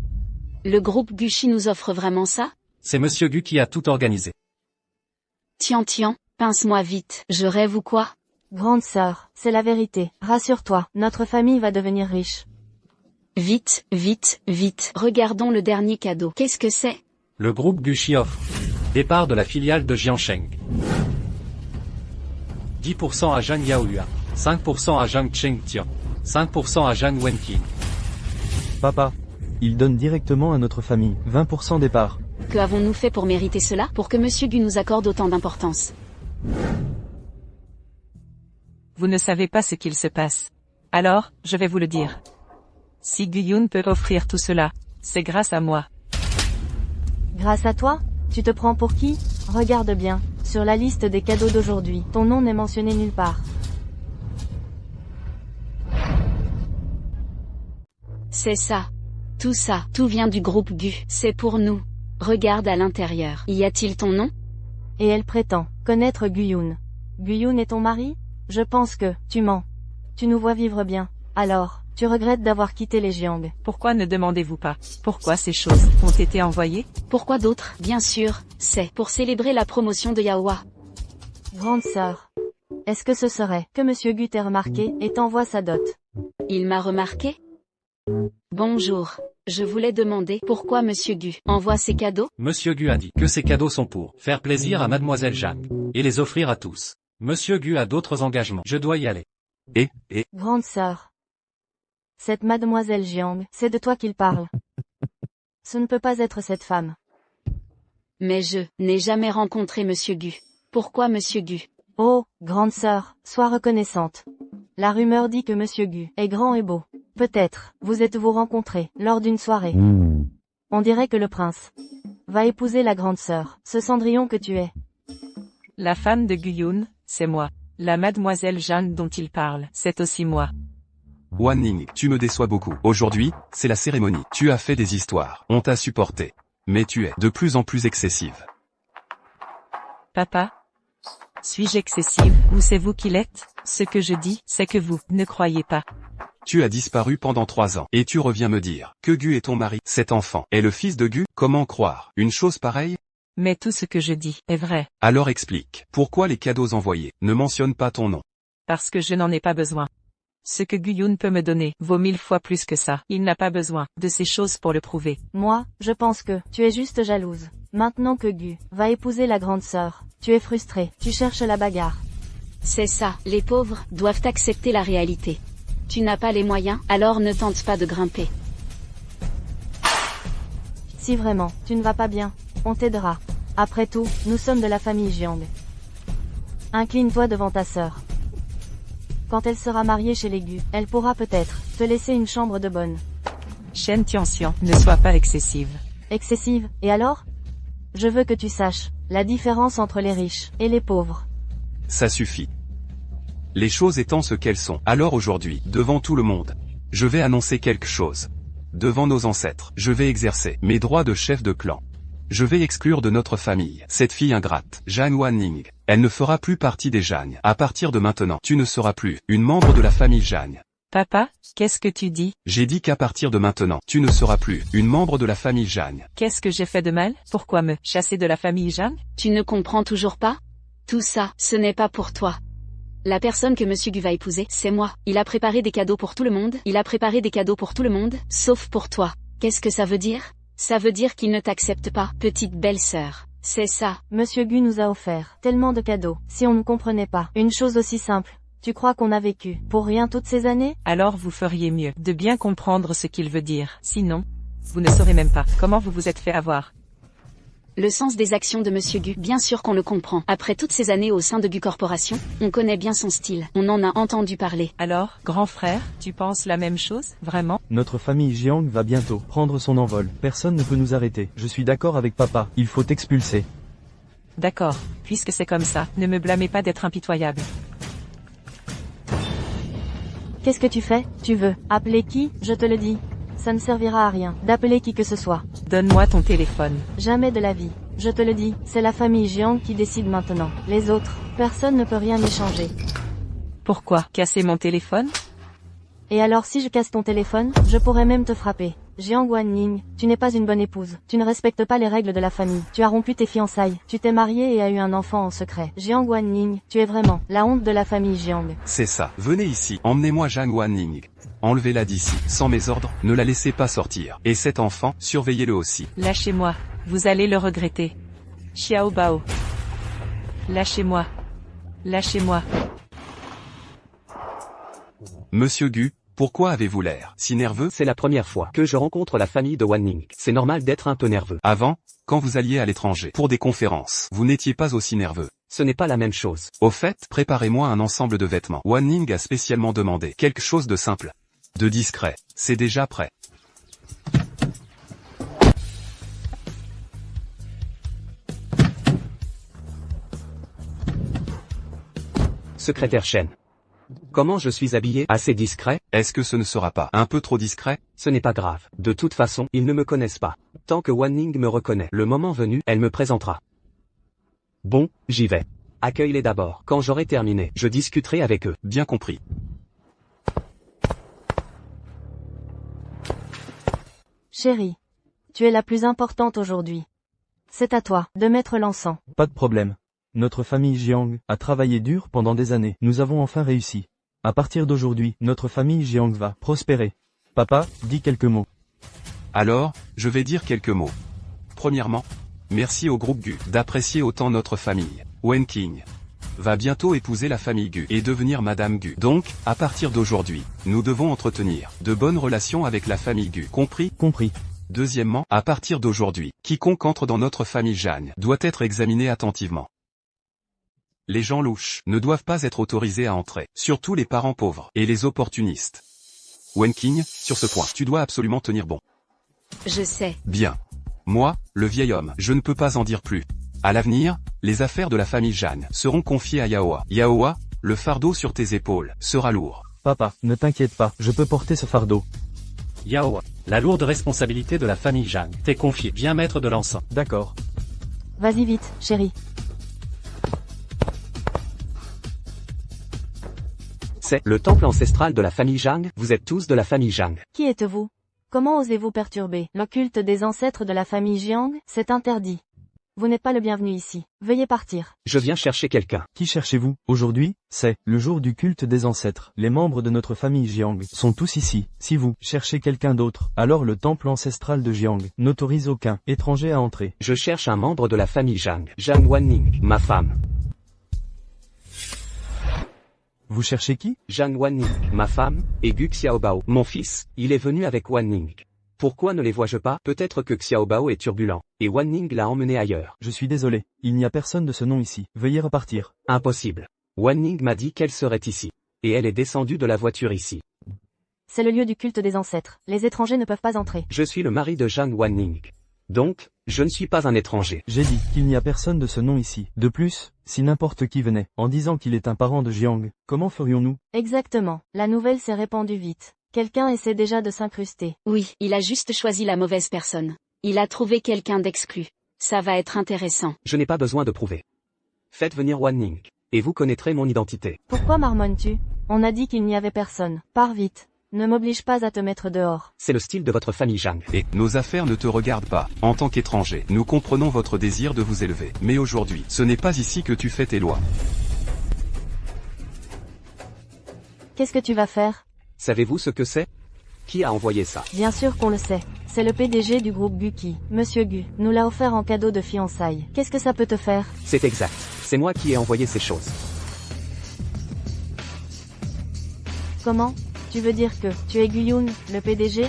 Le groupe Gushi nous offre vraiment ça? C'est Monsieur Gu qui a tout organisé. Tian, pince-moi vite. Je rêve ou quoi? Grande sœur, c'est la vérité. Rassure-toi, notre famille va devenir riche. Vite, vite, vite. Regardons le dernier cadeau. Qu'est-ce que c'est? Le groupe Gushi offre. Départ de la filiale de Jiansheng. 10% à Zhang Yaoyua. 5% à Zhang Chengtian. 5% à Zhang Wenqing. Papa, il donne directement à notre famille 20% des parts. Que avons-nous fait pour mériter cela? Pour que Monsieur Gu nous accorde autant d'importance? Vous ne savez pas ce qu'il se passe. Alors, je vais vous le dire. Si Guyun peut offrir tout cela, c'est grâce à moi. Grâce à toi? Tu te prends pour qui? Regarde bien, sur la liste des cadeaux d'aujourd'hui, ton nom n'est mentionné nulle part. C'est ça. Tout vient du groupe Gu. C'est pour nous. Regarde à l'intérieur. Y a-t-il ton nom? Et elle prétend connaître Guyun. Guyun est ton mari? Je pense que, tu mens. Tu nous vois vivre bien. Alors, tu regrettes d'avoir quitté les Jiang. Pourquoi ne demandez-vous pas pourquoi ces choses ont été envoyées? Pourquoi d'autres? Bien sûr, c'est pour célébrer la promotion de Yaowa. Grande sœur. Est-ce que ce serait que Monsieur Gu t'ait remarqué et t'envoie sa dot? Il m'a remarqué? Bonjour. Je voulais demander pourquoi Monsieur Gu envoie ses cadeaux? Monsieur Gu a dit que ces cadeaux sont pour faire plaisir à Mademoiselle Jeanne et les offrir à tous. Monsieur Gu a d'autres engagements. Je dois y aller. Et Grande sœur. Cette mademoiselle Jiang, c'est de toi qu'il parle. Ce ne peut pas être cette femme. Mais je n'ai jamais rencontré Monsieur Gu. Pourquoi Monsieur Gu? Oh, grande sœur, sois reconnaissante. La rumeur dit que Monsieur Gu est grand et beau. Peut-être, vous êtes-vous rencontrés, lors d'une soirée. On dirait que le prince va épouser la grande sœur, ce Cendrillon que tu es. La femme de Guyun, c'est moi. La mademoiselle Jeanne dont il parle, c'est aussi moi. Wan Ning, tu me déçois beaucoup. Aujourd'hui, c'est la cérémonie. Tu as fait des histoires. On t'a supporté. Mais tu es de plus en plus excessive. Papa? Suis-je excessive, ou c'est vous qui l'êtes? Ce que je dis, c'est que vous ne croyez pas. Tu as disparu pendant 3 ans. Et tu reviens me dire que Gu est ton mari. Cet enfant est le fils de Gu. Comment croire une chose pareille? Mais tout ce que je dis est vrai. Alors explique. Pourquoi les cadeaux envoyés ne mentionnent pas ton nom? Parce que je n'en ai pas besoin. Ce que Guyun peut me donner vaut 1000 fois plus que ça. Il n'a pas besoin de ces choses pour le prouver. Moi, je pense que tu es juste jalouse. Maintenant que Gu va épouser la grande sœur, tu es frustrée, tu cherches la bagarre. C'est ça, les pauvres doivent accepter la réalité. Tu n'as pas les moyens, alors ne tente pas de grimper. Si vraiment, tu ne vas pas bien, on t'aidera. Après tout, nous sommes de la famille Jiang. Incline-toi devant ta sœur. Quand elle sera mariée chez les Gu, elle pourra peut-être te laisser une chambre de bonne. Shen Tianxian, ne sois pas excessive. Excessive, et alors? Je veux que tu saches la différence entre les riches et les pauvres. Ça suffit. Les choses étant ce qu'elles sont, alors aujourd'hui, devant tout le monde, je vais annoncer quelque chose. Devant nos ancêtres, je vais exercer mes droits de chef de clan. Je vais exclure de notre famille cette fille ingrate, Jeanne Wanning. Elle ne fera plus partie des Jeanne. À partir de maintenant, tu ne seras plus une membre de la famille Jeanne. Papa, qu'est-ce que tu dis? J'ai dit qu'à partir de maintenant, tu ne seras plus une membre de la famille Jeanne. Qu'est-ce que j'ai fait de mal? Pourquoi me chasser de la famille Jeanne? Tu ne comprends toujours pas? Tout ça, ce n'est pas pour toi. La personne que Monsieur Gu va épouser, c'est moi. Il a préparé des cadeaux pour tout le monde. Il a préparé des cadeaux pour tout le monde, sauf pour toi. Qu'est-ce que ça veut dire? Ça veut dire qu'il ne t'accepte pas, petite belle-sœur. C'est ça. Monsieur Gu nous a offert tellement de cadeaux. Si on ne comprenait pas une chose aussi simple, tu crois qu'on a vécu pour rien toutes ces années? Alors vous feriez mieux de bien comprendre ce qu'il veut dire. Sinon, vous ne saurez même pas comment vous vous êtes fait avoir. Le sens des actions de Monsieur Gu, bien sûr qu'on le comprend. Après toutes ces années au sein de Gu Corporation, on connaît bien son style. On en a entendu parler. Alors, grand frère, tu penses la même chose, vraiment? Notre famille Jiang va bientôt prendre son envol. Personne ne peut nous arrêter. Je suis d'accord avec papa, il faut t'expulser. D'accord, puisque c'est comme ça, ne me blâmez pas d'être impitoyable. Qu'est-ce que tu fais? Tu veux appeler qui? Je te le dis. Ça ne servira à rien d'appeler qui que ce soit. Donne-moi ton téléphone. Jamais de la vie. Je te le dis, c'est la famille Jiang qui décide maintenant. Les autres, personne ne peut rien y changer. Pourquoi casser mon téléphone? Et alors si je casse ton téléphone, je pourrais même te frapper. Jiang Wanning, tu n'es pas une bonne épouse. Tu ne respectes pas les règles de la famille. Tu as rompu tes fiançailles. Tu t'es marié et as eu un enfant en secret. Jiang Wanning, tu es vraiment la honte de la famille Jiang. C'est ça. Venez ici. Emmenez-moi Jeanne Wanning. Enlevez-la d'ici. Sans mes ordres, ne la laissez pas sortir. Et cet enfant, surveillez-le aussi. Lâchez-moi. Vous allez le regretter. Xiao Bao. Lâchez-moi. Lâchez-moi. Monsieur Gu, Pourquoi avez-vous l'air si nerveux? C'est la première fois que je rencontre la famille de Wan Ning. C'est normal d'être un peu nerveux. Avant, quand vous alliez à l'étranger pour des conférences, vous n'étiez pas aussi nerveux. Ce n'est pas la même chose. Au fait, préparez-moi un ensemble de vêtements. Wan Ning a spécialement demandé quelque chose de simple, de discret. C'est déjà prêt. Secrétaire Shen. Comment je suis habillé? Assez discret? Est-ce que ce ne sera pas un peu trop discret? Ce n'est pas grave. De toute façon, ils ne me connaissent pas. Tant que Wan Ning me reconnaît, le moment venu, elle me présentera. Bon, j'y vais. Accueille-les d'abord. Quand j'aurai terminé, je discuterai avec eux. Bien compris. Chérie, tu es la plus importante aujourd'hui. C'est à toi de mettre l'encens. Pas de problème. Notre famille Jiang a travaillé dur pendant des années. Nous avons enfin réussi. À partir d'aujourd'hui, notre famille Jiang va prospérer. Papa, dis quelques mots. Alors, je vais dire quelques mots. Premièrement, merci au groupe Gu d'apprécier autant notre famille. Wen Qing va bientôt épouser la famille Gu et devenir Madame Gu. Donc, à partir d'aujourd'hui, nous devons entretenir de bonnes relations avec la famille Gu. Compris? Compris. Deuxièmement, à partir d'aujourd'hui, quiconque entre dans notre famille Zhang doit être examiné attentivement. Les gens louches ne doivent pas être autorisés à entrer, surtout les parents pauvres et les opportunistes. Wen Qing, sur ce point, tu dois absolument tenir bon. Je sais. Bien. Moi, le vieil homme, je ne peux pas en dire plus. À l'avenir, les affaires de la famille Zhang seront confiées à Yaoa. Yaoa, le fardeau sur tes épaules sera lourd. Papa, ne t'inquiète pas, je peux porter ce fardeau. Yao, la lourde responsabilité de la famille Zhang t'est confiée. Viens mettre de l'encens. D'accord. Vas-y vite, chérie. C'est le temple ancestral de la famille Zhang. Vous êtes tous de la famille Zhang. Qui êtes-vous? Comment osez-vous perturber l'occulte des ancêtres de la famille Jiang? C'est interdit. Vous n'êtes pas le bienvenu ici. Veuillez partir. Je viens chercher quelqu'un. Qui cherchez-vous? Aujourd'hui, c'est le jour du culte des ancêtres. Les membres de notre famille Jiang sont tous ici. Si vous cherchez quelqu'un d'autre, alors le temple ancestral de Jiang n'autorise aucun étranger à entrer. Je cherche un membre de la famille Zhang. Zhang Wanning, ma femme. Vous cherchez qui? Zhang Wanning, ma femme, et Gu Xiaobao, mon fils. Il est venu avec Wanning. Pourquoi ne les vois-je pas? Peut-être que Xiaobao est turbulent, et Wanning l'a emmené ailleurs. Je suis désolé, il n'y a personne de ce nom ici. Veuillez repartir. Impossible. Wanning m'a dit qu'elle serait ici. Et elle est descendue de la voiture ici. C'est le lieu du culte des ancêtres. Les étrangers ne peuvent pas entrer. Je suis le mari de Zhang Wanning. Donc, je ne suis pas un étranger. J'ai dit qu'il n'y a personne de ce nom ici. De plus, si n'importe qui venait, en disant qu'il est un parent de Jiang, comment ferions-nous? Exactement. La nouvelle s'est répandue vite. Quelqu'un essaie déjà de s'incruster. Oui, il a juste choisi la mauvaise personne. Il a trouvé quelqu'un d'exclu. Ça va être intéressant. Je n'ai pas besoin de prouver. Faites venir Wanning, et vous connaîtrez mon identité. Pourquoi marmonnes-tu? On a dit qu'il n'y avait personne. Pars vite. Ne m'oblige pas à te mettre dehors. C'est le style de votre famille Zhang. Et nos affaires ne te regardent pas. En tant qu'étranger, nous comprenons votre désir de vous élever. Mais aujourd'hui, ce n'est pas ici que tu fais tes lois. Qu'est-ce que tu vas faire? Savez-vous ce que c'est? Qui a envoyé ça? Bien sûr qu'on le sait. C'est le PDG du groupe Gu qui, Monsieur Gu, nous l'a offert en cadeau de fiançailles. Qu'est-ce que ça peut te faire? C'est exact. C'est moi qui ai envoyé ces choses. Comment? Tu veux dire que tu es Guyun, le PDG?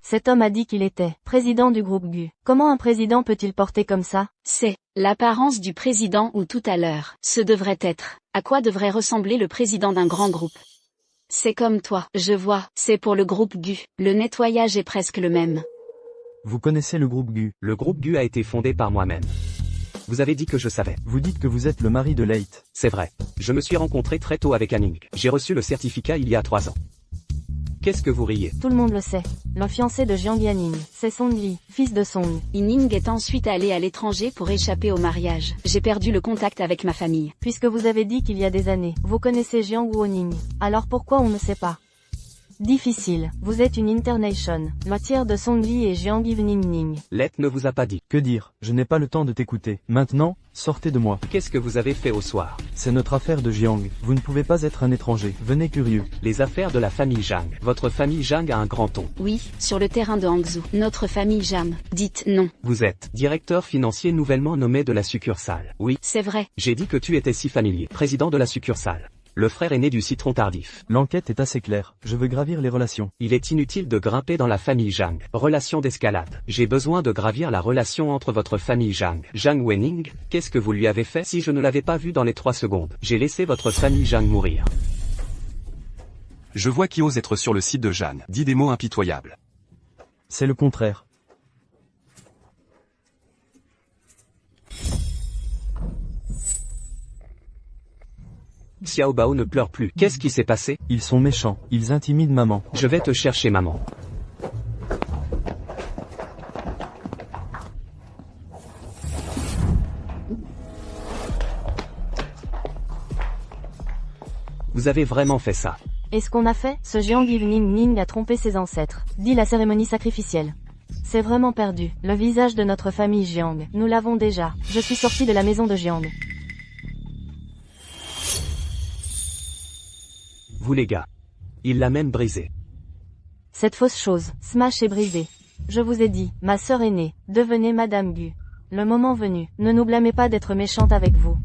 Cet homme a dit qu'il était président du groupe Gu. Comment un président peut-il porter comme ça? C'est l'apparence du président ou tout à l'heure. Ce devrait être. À quoi devrait ressembler le président d'un grand groupe? C'est comme toi, je vois, c'est pour le groupe Gu. Le nettoyage est presque le même. Vous connaissez le groupe Gu. Le groupe Gu a été fondé par moi-même. Vous avez dit que je savais. Vous dites que vous êtes le mari de Leit. C'est vrai. Je me suis rencontré très tôt avec Anning. J'ai reçu le certificat il y a 3 ans. Qu'est-ce que vous riez? Tout le monde le sait. Le fiancé de Jiang Yaning, c'est Song Li, fils de Song. Yining est ensuite allé à l'étranger pour échapper au mariage. J'ai perdu le contact avec ma famille. Puisque vous avez dit qu'il y a des années, vous connaissez Jiang Woning. Alors pourquoi on ne sait pas? Difficile. Vous êtes une internation. Le tiers de Song Li et Jiang Evening Ning. Let ne vous a pas dit. Que dire? Je n'ai pas le temps de t'écouter. Maintenant, sortez de moi. Qu'est-ce que vous avez fait au soir? C'est notre affaire de Jiang. Vous ne pouvez pas être un étranger. Venez curieux. Les affaires de la famille Zhang. Votre famille Zhang a un grand ton. Oui, sur le terrain de Hangzhou. Notre famille Jam. Dites non. Vous êtes directeur financier nouvellement nommé de la succursale. Oui. C'est vrai. J'ai dit que tu étais si familier. Président de la succursale. le frère aîné du citron tardif. L'enquête est assez claire, je veux gravir les relations. Il est inutile de grimper dans la famille Zhang. Relation d'escalade. J'ai besoin de gravir la relation entre votre famille Zhang. Zhang Wening, qu'est-ce que vous lui avez fait si je ne l'avais pas vu dans les 3 secondes? J'ai laissé votre famille Zhang mourir. Je vois qui ose être sur le site de Jeanne. Dit des mots impitoyables. C'est le contraire. Xiao Bao ne pleure plus. Qu'est-ce qui s'est passé? Ils sont méchants, ils intimident maman. Je vais te chercher maman. Vous avez vraiment fait ça? Et ce qu'on a fait, ce Jiang Evening Ning a trompé ses ancêtres, dit la cérémonie sacrificielle. C'est vraiment perdu, le visage de notre famille Jiang, nous l'avons déjà, je suis sorti de la maison de Jiang. Vous les gars. Il l'a même brisé. Cette fausse chose, Smash est brisée. Je vous ai dit, ma sœur aînée, devenez Madame Gu. Le moment venu, ne nous blâmez pas d'être méchante avec vous.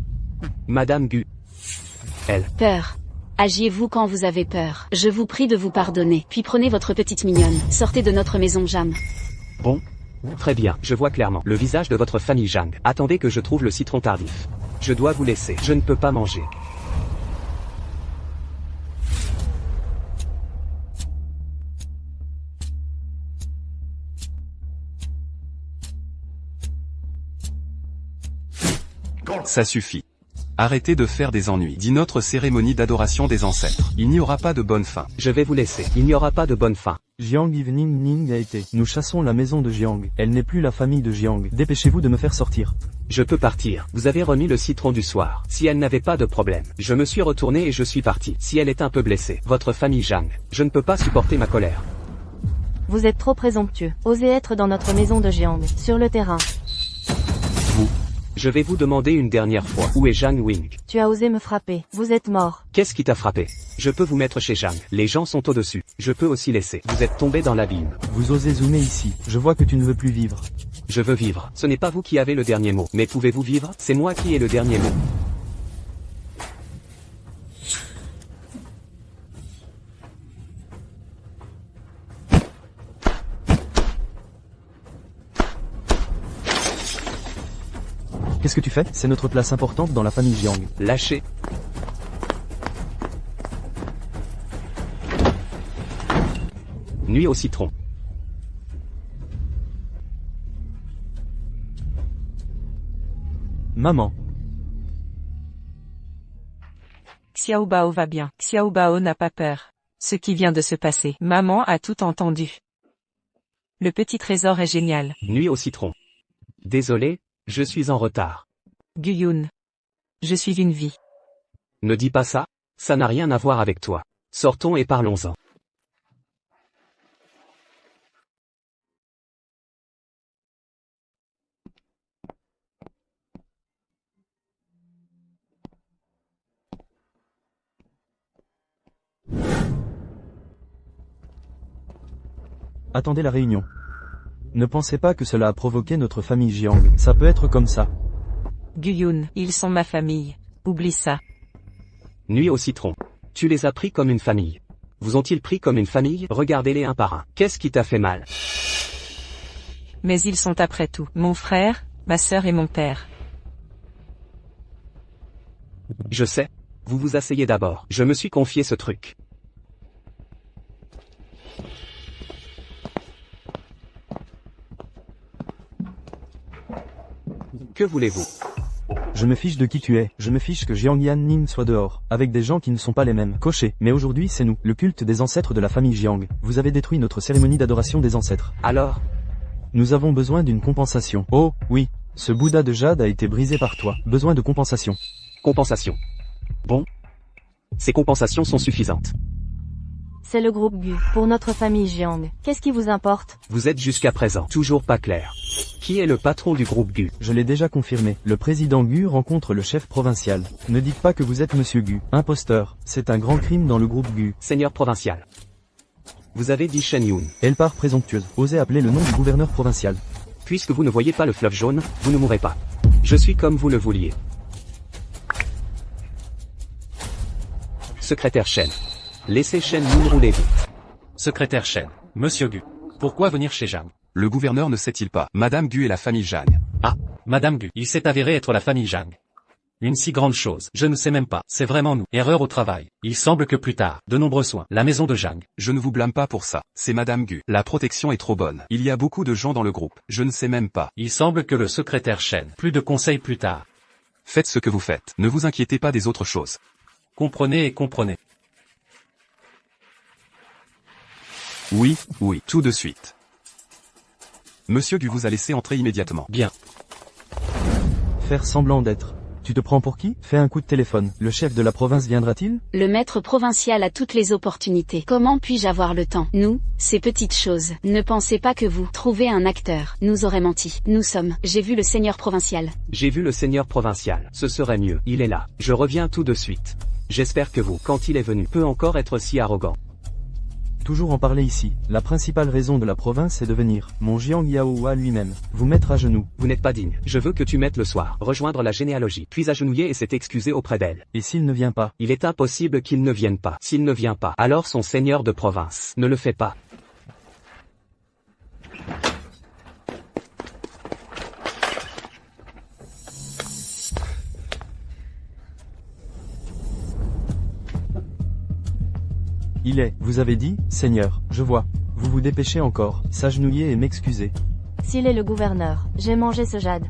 Madame Gu. Elle. Peur. Agiez-vous quand vous avez peur. Je vous prie de vous pardonner, puis prenez votre petite mignonne. Sortez de notre maison Jam. Bon. Très bien, je vois clairement le visage de votre famille Zhang. Attendez que je trouve le citron tardif. Je dois vous laisser, je ne peux pas manger. Ça suffit. Arrêtez de faire des ennuis. Dit notre cérémonie d'adoration des ancêtres. Il n'y aura pas de bonne fin. Je vais vous laisser. Il n'y aura pas de bonne fin. Jiang Evening Ning a été. Nous chassons la maison de Jiang. Elle n'est plus la famille de Jiang. Dépêchez-vous de me faire sortir. Je peux partir. Vous avez remis le citron du soir. Si elle n'avait pas de problème. Je me suis retourné et je suis parti. Si elle est un peu blessée. Votre famille Zhang. Je ne peux pas supporter ma colère. Vous êtes trop présomptueux. Osez être dans notre maison de Jiang, sur le terrain. Vous. Je vais vous demander une dernière fois. Où est Zhang Wing? Tu as osé me frapper. Vous êtes mort. Qu'est-ce qui t'a frappé? Je peux vous mettre chez Zhang. Les gens sont au-dessus. Je peux aussi laisser. Vous êtes tombé dans l'abîme. Vous osez zoomer ici. Je vois que tu ne veux plus vivre. Je veux vivre. Ce n'est pas vous qui avez le dernier mot. Mais pouvez-vous vivre? C'est moi qui ai le dernier mot. Qu'est-ce que tu fais? C'est notre place importante dans la famille Jiang. Lâchez. Nuit au citron. Maman. Xiao Bao va bien. Xiao Bao n'a pas peur. Ce qui vient de se passer. Maman a tout entendu. Le petit trésor est génial. Nuit au citron. Désolé, je suis en retard. Guyun. Je suis une vie. Ne dis pas ça, ça n'a rien à voir avec toi. Sortons et parlons-en. Attendez la réunion. Ne pensez pas que cela a provoqué notre famille Jiang. Ça peut être comme ça. Guyun, ils sont ma famille. Oublie ça. Nuit au citron. Tu les as pris comme une famille. Vous ont-ils pris comme une famille? Regardez-les un par un. Qu'est-ce qui t'a fait mal? Mais ils sont après tout. Mon frère, ma sœur et mon père. Je sais. Vous vous asseyez d'abord. Je me suis confié ce truc. Que voulez-vous? Je me fiche de qui tu es, je me fiche que Jiang Yanning soit dehors, avec des gens qui ne sont pas les mêmes. Coché, mais aujourd'hui c'est nous, le culte des ancêtres de la famille Jiang. Vous avez détruit notre cérémonie d'adoration des ancêtres. Alors? Nous avons besoin d'une compensation. Oh, oui, ce Bouddha de jade a été brisé par toi. Besoin de compensation. Compensation. Bon. Ces compensations sont suffisantes. C'est le groupe Gu, pour notre famille Jiang. Qu'est-ce qui vous importe? Vous êtes jusqu'à présent toujours pas clair. Qui est le patron du groupe Gu? Je l'ai déjà confirmé. Le président Gu rencontre le chef provincial. Ne dites pas que vous êtes monsieur Gu. Imposteur. C'est un grand crime dans le groupe Gu. Seigneur provincial. Vous avez dit Shen Yun. Elle part présomptueuse. Osez appeler le nom du gouverneur provincial. Puisque vous ne voyez pas le fleuve jaune, vous ne mourrez pas. Je suis comme vous le vouliez. Secrétaire Shen. Laissez Shen Moon rouler vite. Secrétaire Shen. Monsieur Gu. Pourquoi venir chez Zhang? Le gouverneur ne sait-il pas, Madame Gu et la famille Zhang. Ah, Madame Gu. Il s'est avéré être la famille Zhang. Une si grande chose, je ne sais même pas, c'est vraiment nous. Erreur au travail. Il semble que plus tard, de nombreux soins, la maison de Zhang. Je ne vous blâme pas pour ça, c'est Madame Gu. La protection est trop bonne. Il y a beaucoup de gens dans le groupe, je ne sais même pas. Il semble que le secrétaire Shen. Plus de conseils plus tard. Faites ce que vous faites, ne vous inquiétez pas des autres choses. Comprenez et comprenez. Oui, tout de suite. Monsieur Gu vous a laissé entrer immédiatement. Bien. Faire semblant d'être. Tu te prends pour qui? Fais un coup de téléphone. Le chef de la province viendra-t-il? Le maître provincial a toutes les opportunités. Comment puis-je avoir le temps? Nous, ces petites choses. Ne pensez pas que vous, trouvez un acteur, nous aurait menti. Nous sommes, j'ai vu le seigneur provincial. J'ai vu le seigneur provincial. Ce serait mieux. Il est là. Je reviens tout de suite. J'espère que vous, quand il est venu, peut encore être si arrogant. Toujours en parler ici. La principale raison de la province est de venir, mon Jiang Yaohua lui-même, vous mettre à genoux. Vous n'êtes pas digne. Je veux que tu mettes le soir, rejoindre la généalogie, puis agenouiller et s'est excusé auprès d'elle. Et s'il ne vient pas? Il est impossible qu'il ne vienne pas. S'il ne vient pas, alors son seigneur de province ne le fait pas. Il est, vous avez dit, Seigneur, je vois. Vous vous dépêchez encore, s'agenouiller et m'excuser. S'il est le gouverneur, j'ai mangé ce jade.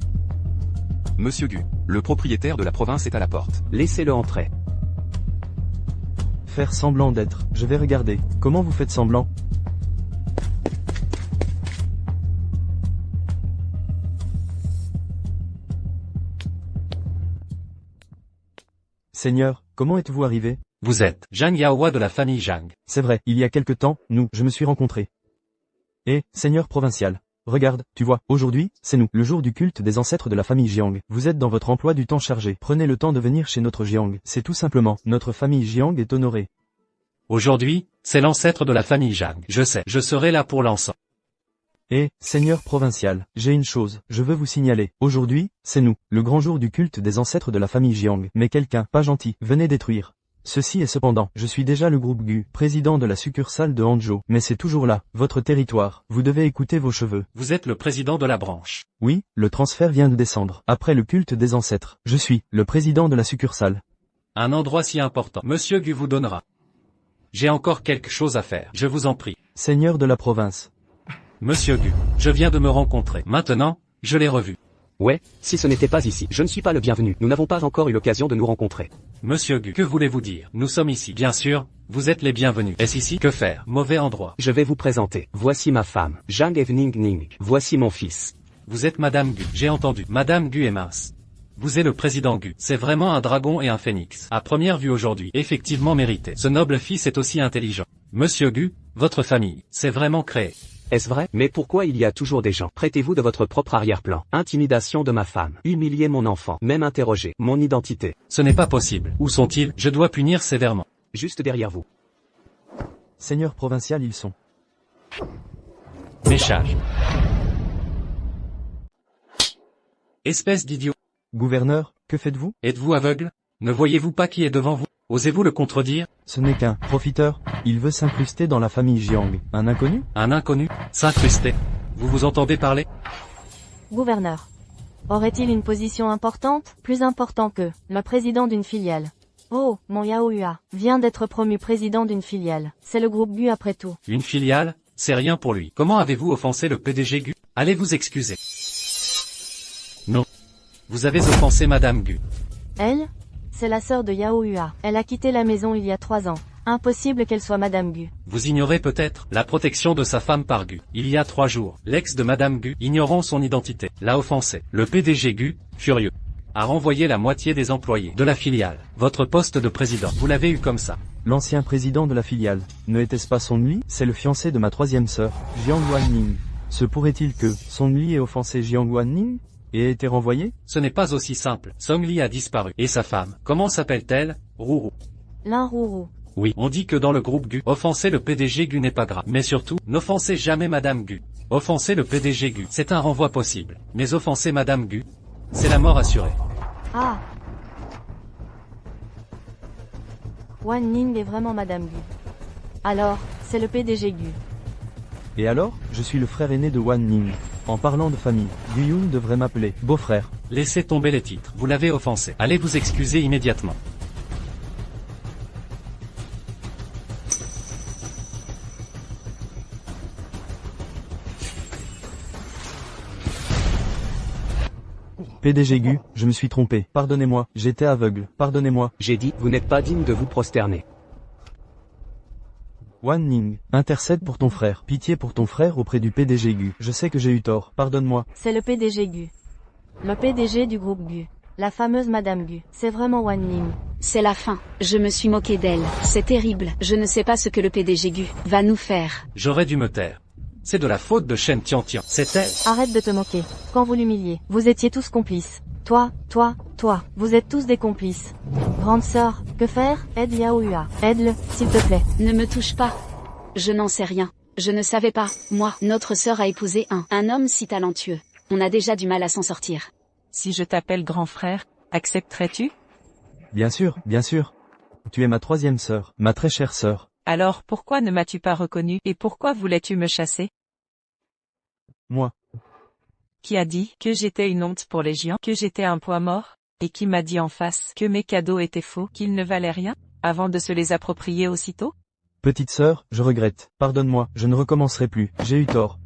Monsieur Gu, le propriétaire de la province est à la porte. Laissez-le entrer. Faire semblant d'être, je vais regarder. Comment vous faites semblant? Seigneur, comment êtes-vous arrivé? Vous êtes Zhang Yaohua de la famille Zhang. C'est vrai, il y a quelque temps, je me suis rencontrés. Et, Seigneur provincial, regarde, tu vois, aujourd'hui, c'est nous, le jour du culte des ancêtres de la famille Jiang. Vous êtes dans votre emploi du temps chargé. Prenez le temps de venir chez notre Jiang. C'est tout simplement, notre famille Jiang est honorée. Aujourd'hui, c'est l'ancêtre de la famille Zhang. Je sais, je serai là pour l'encens. Et, Seigneur provincial, j'ai une chose, je veux vous signaler. Aujourd'hui, c'est nous, le grand jour du culte des ancêtres de la famille Jiang. Mais quelqu'un, pas gentil, venait détruire. Ceci est cependant, je suis déjà le groupe Gu, président de la succursale de Hangzhou, mais c'est toujours là, votre territoire, vous devez écouter vos cheveux. Vous êtes le président de la branche. Oui, le transfert vient de descendre, après le culte des ancêtres. Je suis, le président de la succursale. Un endroit si important. Monsieur Gu vous donnera. J'ai encore quelque chose à faire, je vous en prie. Seigneur de la province. Monsieur Gu, je viens de me rencontrer. Maintenant, je l'ai revu. Ouais, si ce n'était pas ici, je ne suis pas le bienvenu. Nous n'avons pas encore eu l'occasion de nous rencontrer. Monsieur Gu, que voulez-vous dire? Nous sommes ici. Bien sûr, vous êtes les bienvenus. Est-ce ici? Que faire? Mauvais endroit. Je vais vous présenter. Voici ma femme, Zhang Evening Ning. Voici mon fils. Vous êtes Madame Gu, j'ai entendu. Madame Gu est mince. Vous êtes le président Gu. C'est vraiment un dragon et un phénix. À première vue aujourd'hui, effectivement mérité. Ce noble fils est aussi intelligent. Monsieur Gu, votre famille, c'est vraiment créé. Est-ce vrai? Mais pourquoi il y a toujours des gens? Prêtez-vous de votre propre arrière-plan. Intimidation de ma femme. Humilier mon enfant. Même interroger mon identité. Ce n'est pas possible. Où sont-ils? Je dois punir sévèrement. Juste derrière vous. Seigneur provincial, ils sont. Méchage. Espèce d'idiot. Gouverneur, que faites-vous? Êtes-vous aveugle? Ne voyez-vous pas qui est devant vous? Osez-vous le contredire? Ce n'est qu'un profiteur, il veut s'incruster dans la famille Jiang. Un inconnu? Un inconnu? S'incruster? Vous vous entendez parler? Gouverneur. Aurait-il une position importante, plus important que le président d'une filiale? Oh, mon Yaohua vient d'être promu président d'une filiale. C'est le groupe Gu après tout. Une filiale? C'est rien pour lui. Comment avez-vous offensé le PDG Gu? Allez vous excuser. Non. Vous avez offensé Madame Gu. Elle? C'est la sœur de Yaohua. Elle a quitté la maison il y a 3 ans. Impossible qu'elle soit Madame Gu. Vous ignorez peut-être la protection de sa femme par Gu. Il y a 3 jours, l'ex de Madame Gu, ignorant son identité, l'a offensé. Le PDG Gu, furieux, a renvoyé la moitié des employés de la filiale. Votre poste de président, vous l'avez eu comme ça. L'ancien président de la filiale, ne était-ce pas Song Li? C'est le fiancé de ma 3e sœur, Jiang Wanning. Se pourrait-il que Song Li ait offensé Jiang Wanning et ait été renvoyé? Ce n'est pas aussi simple. Song Li a disparu. Et sa femme, comment s'appelle-t-elle? Rourou. L'un Rourou. Oui, on dit que dans le groupe Gu, offenser le PDG Gu n'est pas grave. Mais surtout, n'offensez jamais Madame Gu. Offenser le PDG Gu, c'est un renvoi possible. Mais offenser Madame Gu, c'est la mort assurée. Ah. Wan Ning est vraiment Madame Gu. Alors, c'est le PDG Gu. Et alors, je suis le frère aîné de Wan Ning. En parlant de famille, Guyun devrait m'appeler beau-frère. Laissez tomber les titres, vous l'avez offensé. Allez vous excuser immédiatement. PDG Gu, je me suis trompé. Pardonnez-moi, j'étais aveugle. Pardonnez-moi. J'ai dit, vous n'êtes pas digne de vous prosterner. Wan Ning, intercède pour ton frère. Pitié pour ton frère auprès du PDG Gu. Je sais que j'ai eu tort. Pardonne-moi. C'est le PDG Gu. Le PDG du groupe Gu. La fameuse Madame Gu. C'est vraiment Wan Ning. C'est la fin. Je me suis moqué d'elle. C'est terrible. Je ne sais pas ce que le PDG Gu va nous faire. J'aurais dû me taire. C'est de la faute de Shen Tiantian. C'est elle. Arrête de te moquer. Quand vous l'humiliez, vous étiez tous complices. Toi, vous êtes tous des complices. Grande sœur, que faire? Aide Yao Hua. Aide-le, s'il te plaît. Ne me touche pas. Je n'en sais rien. Je ne savais pas. Moi, notre sœur a épousé un homme si talentueux. On a déjà du mal à s'en sortir. Si je t'appelle grand frère, accepterais-tu? Bien sûr, bien sûr. Tu es ma troisième sœur, ma très chère sœur. Alors pourquoi ne m'as-tu pas reconnu et pourquoi voulais-tu me chasser? Moi. Qui a dit que j'étais une honte pour les géants, que j'étais un poids mort? Et qui m'a dit en face que mes cadeaux étaient faux, qu'ils ne valaient rien, avant de se les approprier aussitôt? Petite sœur, je regrette. Pardonne-moi, je ne recommencerai plus. J'ai eu tort.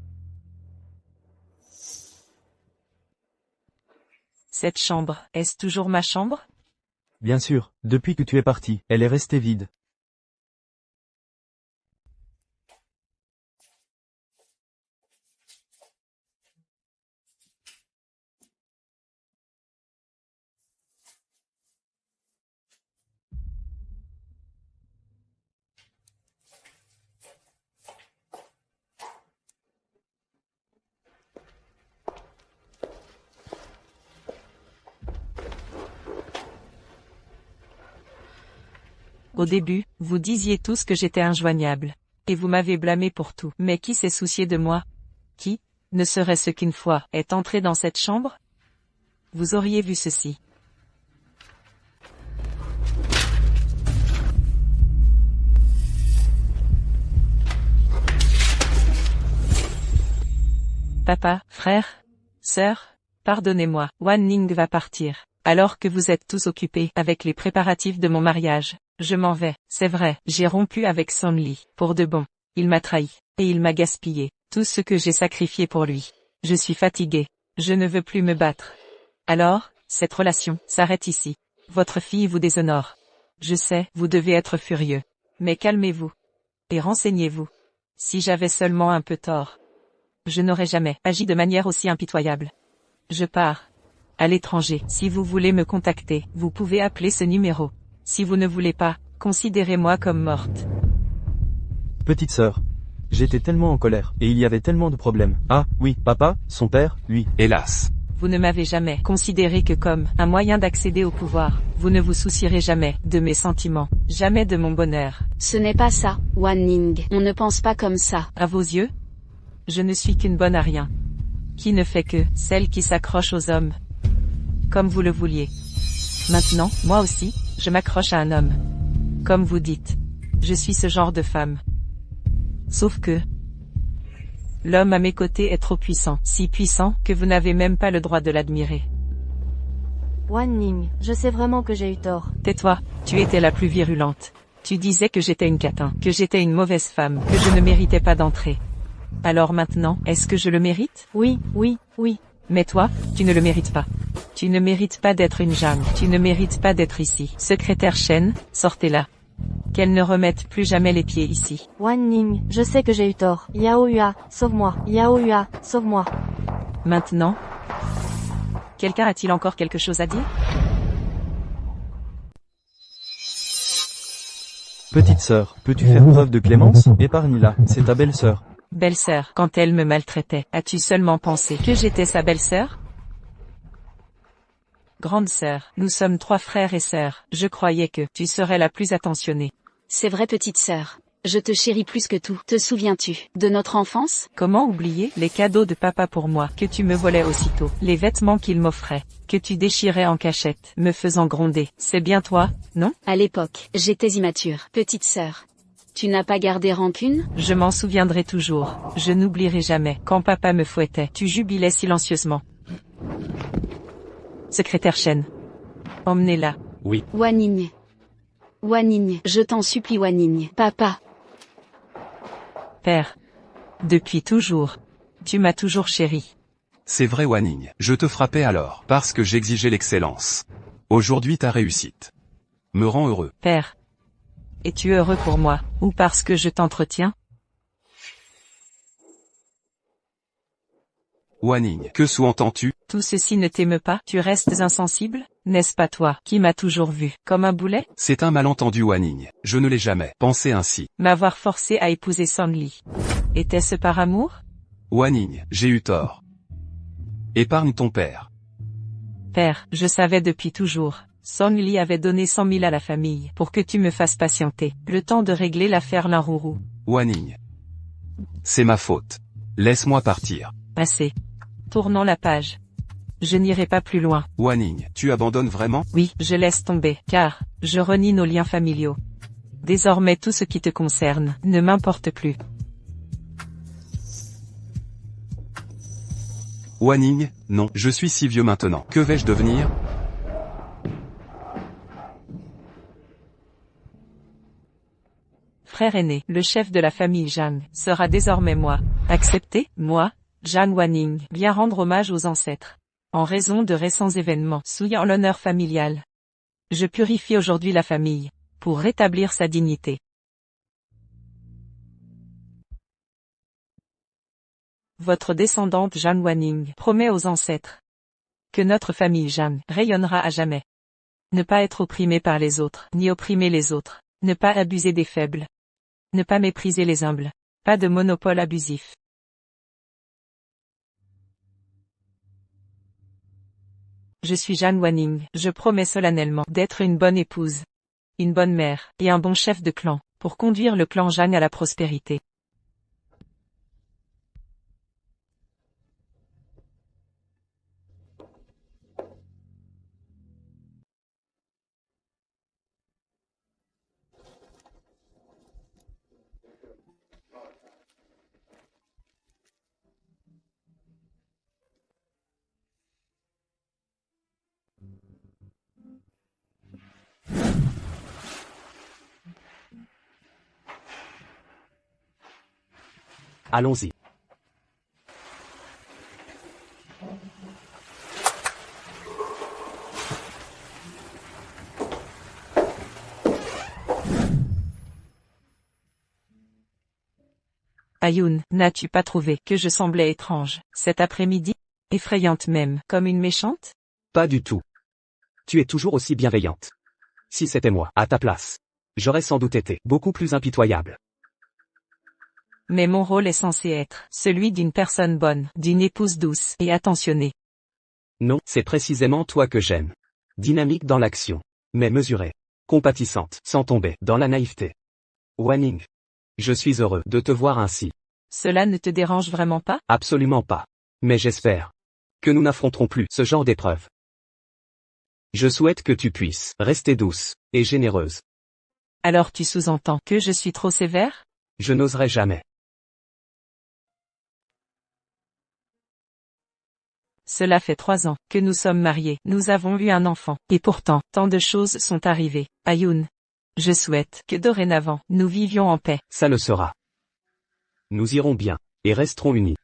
Cette chambre, est-ce toujours ma chambre? Bien sûr, depuis que tu es parti, elle est restée vide. Au début, vous disiez tous que j'étais injoignable. Et vous m'avez blâmé pour tout. Mais qui s'est soucié de moi? Qui, ne serait-ce qu'une fois, est entré dans cette chambre? Vous auriez vu ceci. Papa, frère, sœur, pardonnez-moi, Wan Ning va partir. Alors que vous êtes tous occupés avec les préparatifs de mon mariage, je m'en vais, c'est vrai, j'ai rompu avec Song Li, pour de bon. Il m'a trahi, et il m'a gaspillé, tout ce que j'ai sacrifié pour lui. Je suis fatigué, je ne veux plus me battre. Alors, cette relation s'arrête ici. Votre fille vous déshonore. Je sais, vous devez être furieux. Mais calmez-vous. Et renseignez-vous. Si j'avais seulement un peu tort, je n'aurais jamais agi de manière aussi impitoyable. Je pars. À l'étranger. Si vous voulez me contacter, vous pouvez appeler ce numéro. Si vous ne voulez pas, considérez-moi comme morte. Petite sœur. J'étais tellement en colère, et il y avait tellement de problèmes. Ah, oui, papa, son père, lui. Hélas. Vous ne m'avez jamais considéré que comme un moyen d'accéder au pouvoir. Vous ne vous soucierez jamais de mes sentiments, jamais de mon bonheur. Ce n'est pas ça, Wan Ning. On ne pense pas comme ça. À vos yeux? Je ne suis qu'une bonne à rien. Qui ne fait que celle qui s'accroche aux hommes. Comme vous le vouliez. Maintenant, moi aussi, je m'accroche à un homme. Comme vous dites. Je suis ce genre de femme. Sauf que l'homme à mes côtés est trop puissant, si puissant que vous n'avez même pas le droit de l'admirer. Wan Ning, je sais vraiment que j'ai eu tort. Tais-toi, tu étais la plus virulente. Tu disais que j'étais une catin, que j'étais une mauvaise femme, que je ne méritais pas d'entrer. Alors maintenant, est-ce que je le mérite? Oui. Mais toi, tu ne le mérites pas. Tu ne mérites pas d'être une Zhang, tu ne mérites pas d'être ici. Secrétaire Shen, sortez-la. Qu'elle ne remette plus jamais les pieds ici. Wan Ning, je sais que j'ai eu tort. Yao Hua, sauve-moi. Yao Hua, sauve-moi. Maintenant, quelqu'un a-t-il encore quelque chose à dire? Petite sœur, peux-tu faire preuve de clémence? Épargne-la, c'est ta belle-sœur. Belle-sœur, quand elle me maltraitait, as-tu seulement pensé que j'étais sa belle-sœur? Grande sœur, nous sommes 3 frères et sœurs, je croyais que tu serais la plus attentionnée. C'est vrai petite sœur. Je te chéris plus que tout. Te souviens-tu de notre enfance? Comment oublier les cadeaux de papa pour moi, que tu me volais aussitôt, les vêtements qu'il m'offrait, que tu déchirais en cachette, me faisant gronder. C'est bien toi, non? À l'époque, j'étais immature. Petite sœur. Tu n'as pas gardé rancune? Je m'en souviendrai toujours. Je n'oublierai jamais. Quand papa me fouettait, tu jubilais silencieusement. Secrétaire Chen. Emmenez-la. Oui. Wanning. Wanning, je t'en supplie Wanning. Papa. Père. Depuis toujours. Tu m'as toujours chéri. C'est vrai Wanning, je te frappais alors, parce que j'exigeais l'excellence. Aujourd'hui ta réussite me rend heureux. Père. Es-tu heureux pour moi, ou parce que je t'entretiens? Wanning, que sous-entends-tu? Tout ceci ne t'émeut pas? Tu restes insensible? N'est-ce pas toi, qui m'as toujours vu, comme un boulet? C'est un malentendu Wanning, je ne l'ai jamais pensé ainsi. M'avoir forcé à épouser Song-Li. Était-ce par amour? Wanning, j'ai eu tort. Épargne ton père. Père, je savais depuis toujours. Song-Li avait donné 100 000 à la famille, pour que tu me fasses patienter, le temps de régler l'affaire Linrourou. Wanning. C'est ma faute. Laisse-moi partir. Assez. Tournons la page. Je n'irai pas plus loin. Wanning, tu abandonnes vraiment? Oui, je laisse tomber, car, je renie nos liens familiaux. Désormais tout ce qui te concerne, ne m'importe plus. Wanning, non, je suis si vieux maintenant. Que vais-je devenir? Frère aîné, le chef de la famille Zhang, sera désormais moi. Accepté, moi, Zhang Wanning, viens rendre hommage aux ancêtres. En raison de récents événements souillant l'honneur familial. Je purifie aujourd'hui la famille, pour rétablir sa dignité. Votre descendante Zhang Wanning promet aux ancêtres que notre famille Zhang rayonnera à jamais. Ne pas être opprimé par les autres, ni opprimer les autres. Ne pas abuser des faibles. Ne pas mépriser les humbles. Pas de monopole abusif. Je suis Zhang Wanning. Je promets solennellement d'être une bonne épouse, une bonne mère, et un bon chef de clan, pour conduire le clan Zhang à la prospérité. Allons-y. Ayun, n'as-tu pas trouvé que je semblais étrange, cet après-midi? Effrayante même, comme une méchante? Pas du tout. Tu es toujours aussi bienveillante. Si c'était moi, à ta place, j'aurais sans doute été beaucoup plus impitoyable. Mais mon rôle est censé être celui d'une personne bonne, d'une épouse douce et attentionnée. Non, c'est précisément toi que j'aime. Dynamique dans l'action, mais mesurée. Compatissante, sans tomber dans la naïveté. Wanning. Je suis heureux de te voir ainsi. Cela ne te dérange vraiment pas? Absolument pas. Mais j'espère que nous n'affronterons plus ce genre d'épreuve. Je souhaite que tu puisses rester douce et généreuse. Alors tu sous-entends que je suis trop sévère? Je n'oserais jamais. Cela fait 3 ans que nous sommes mariés, nous avons eu un enfant, et pourtant, tant de choses sont arrivées. Ayun. Je souhaite que dorénavant, nous vivions en paix. Ça le sera. Nous irons bien, et resterons unis.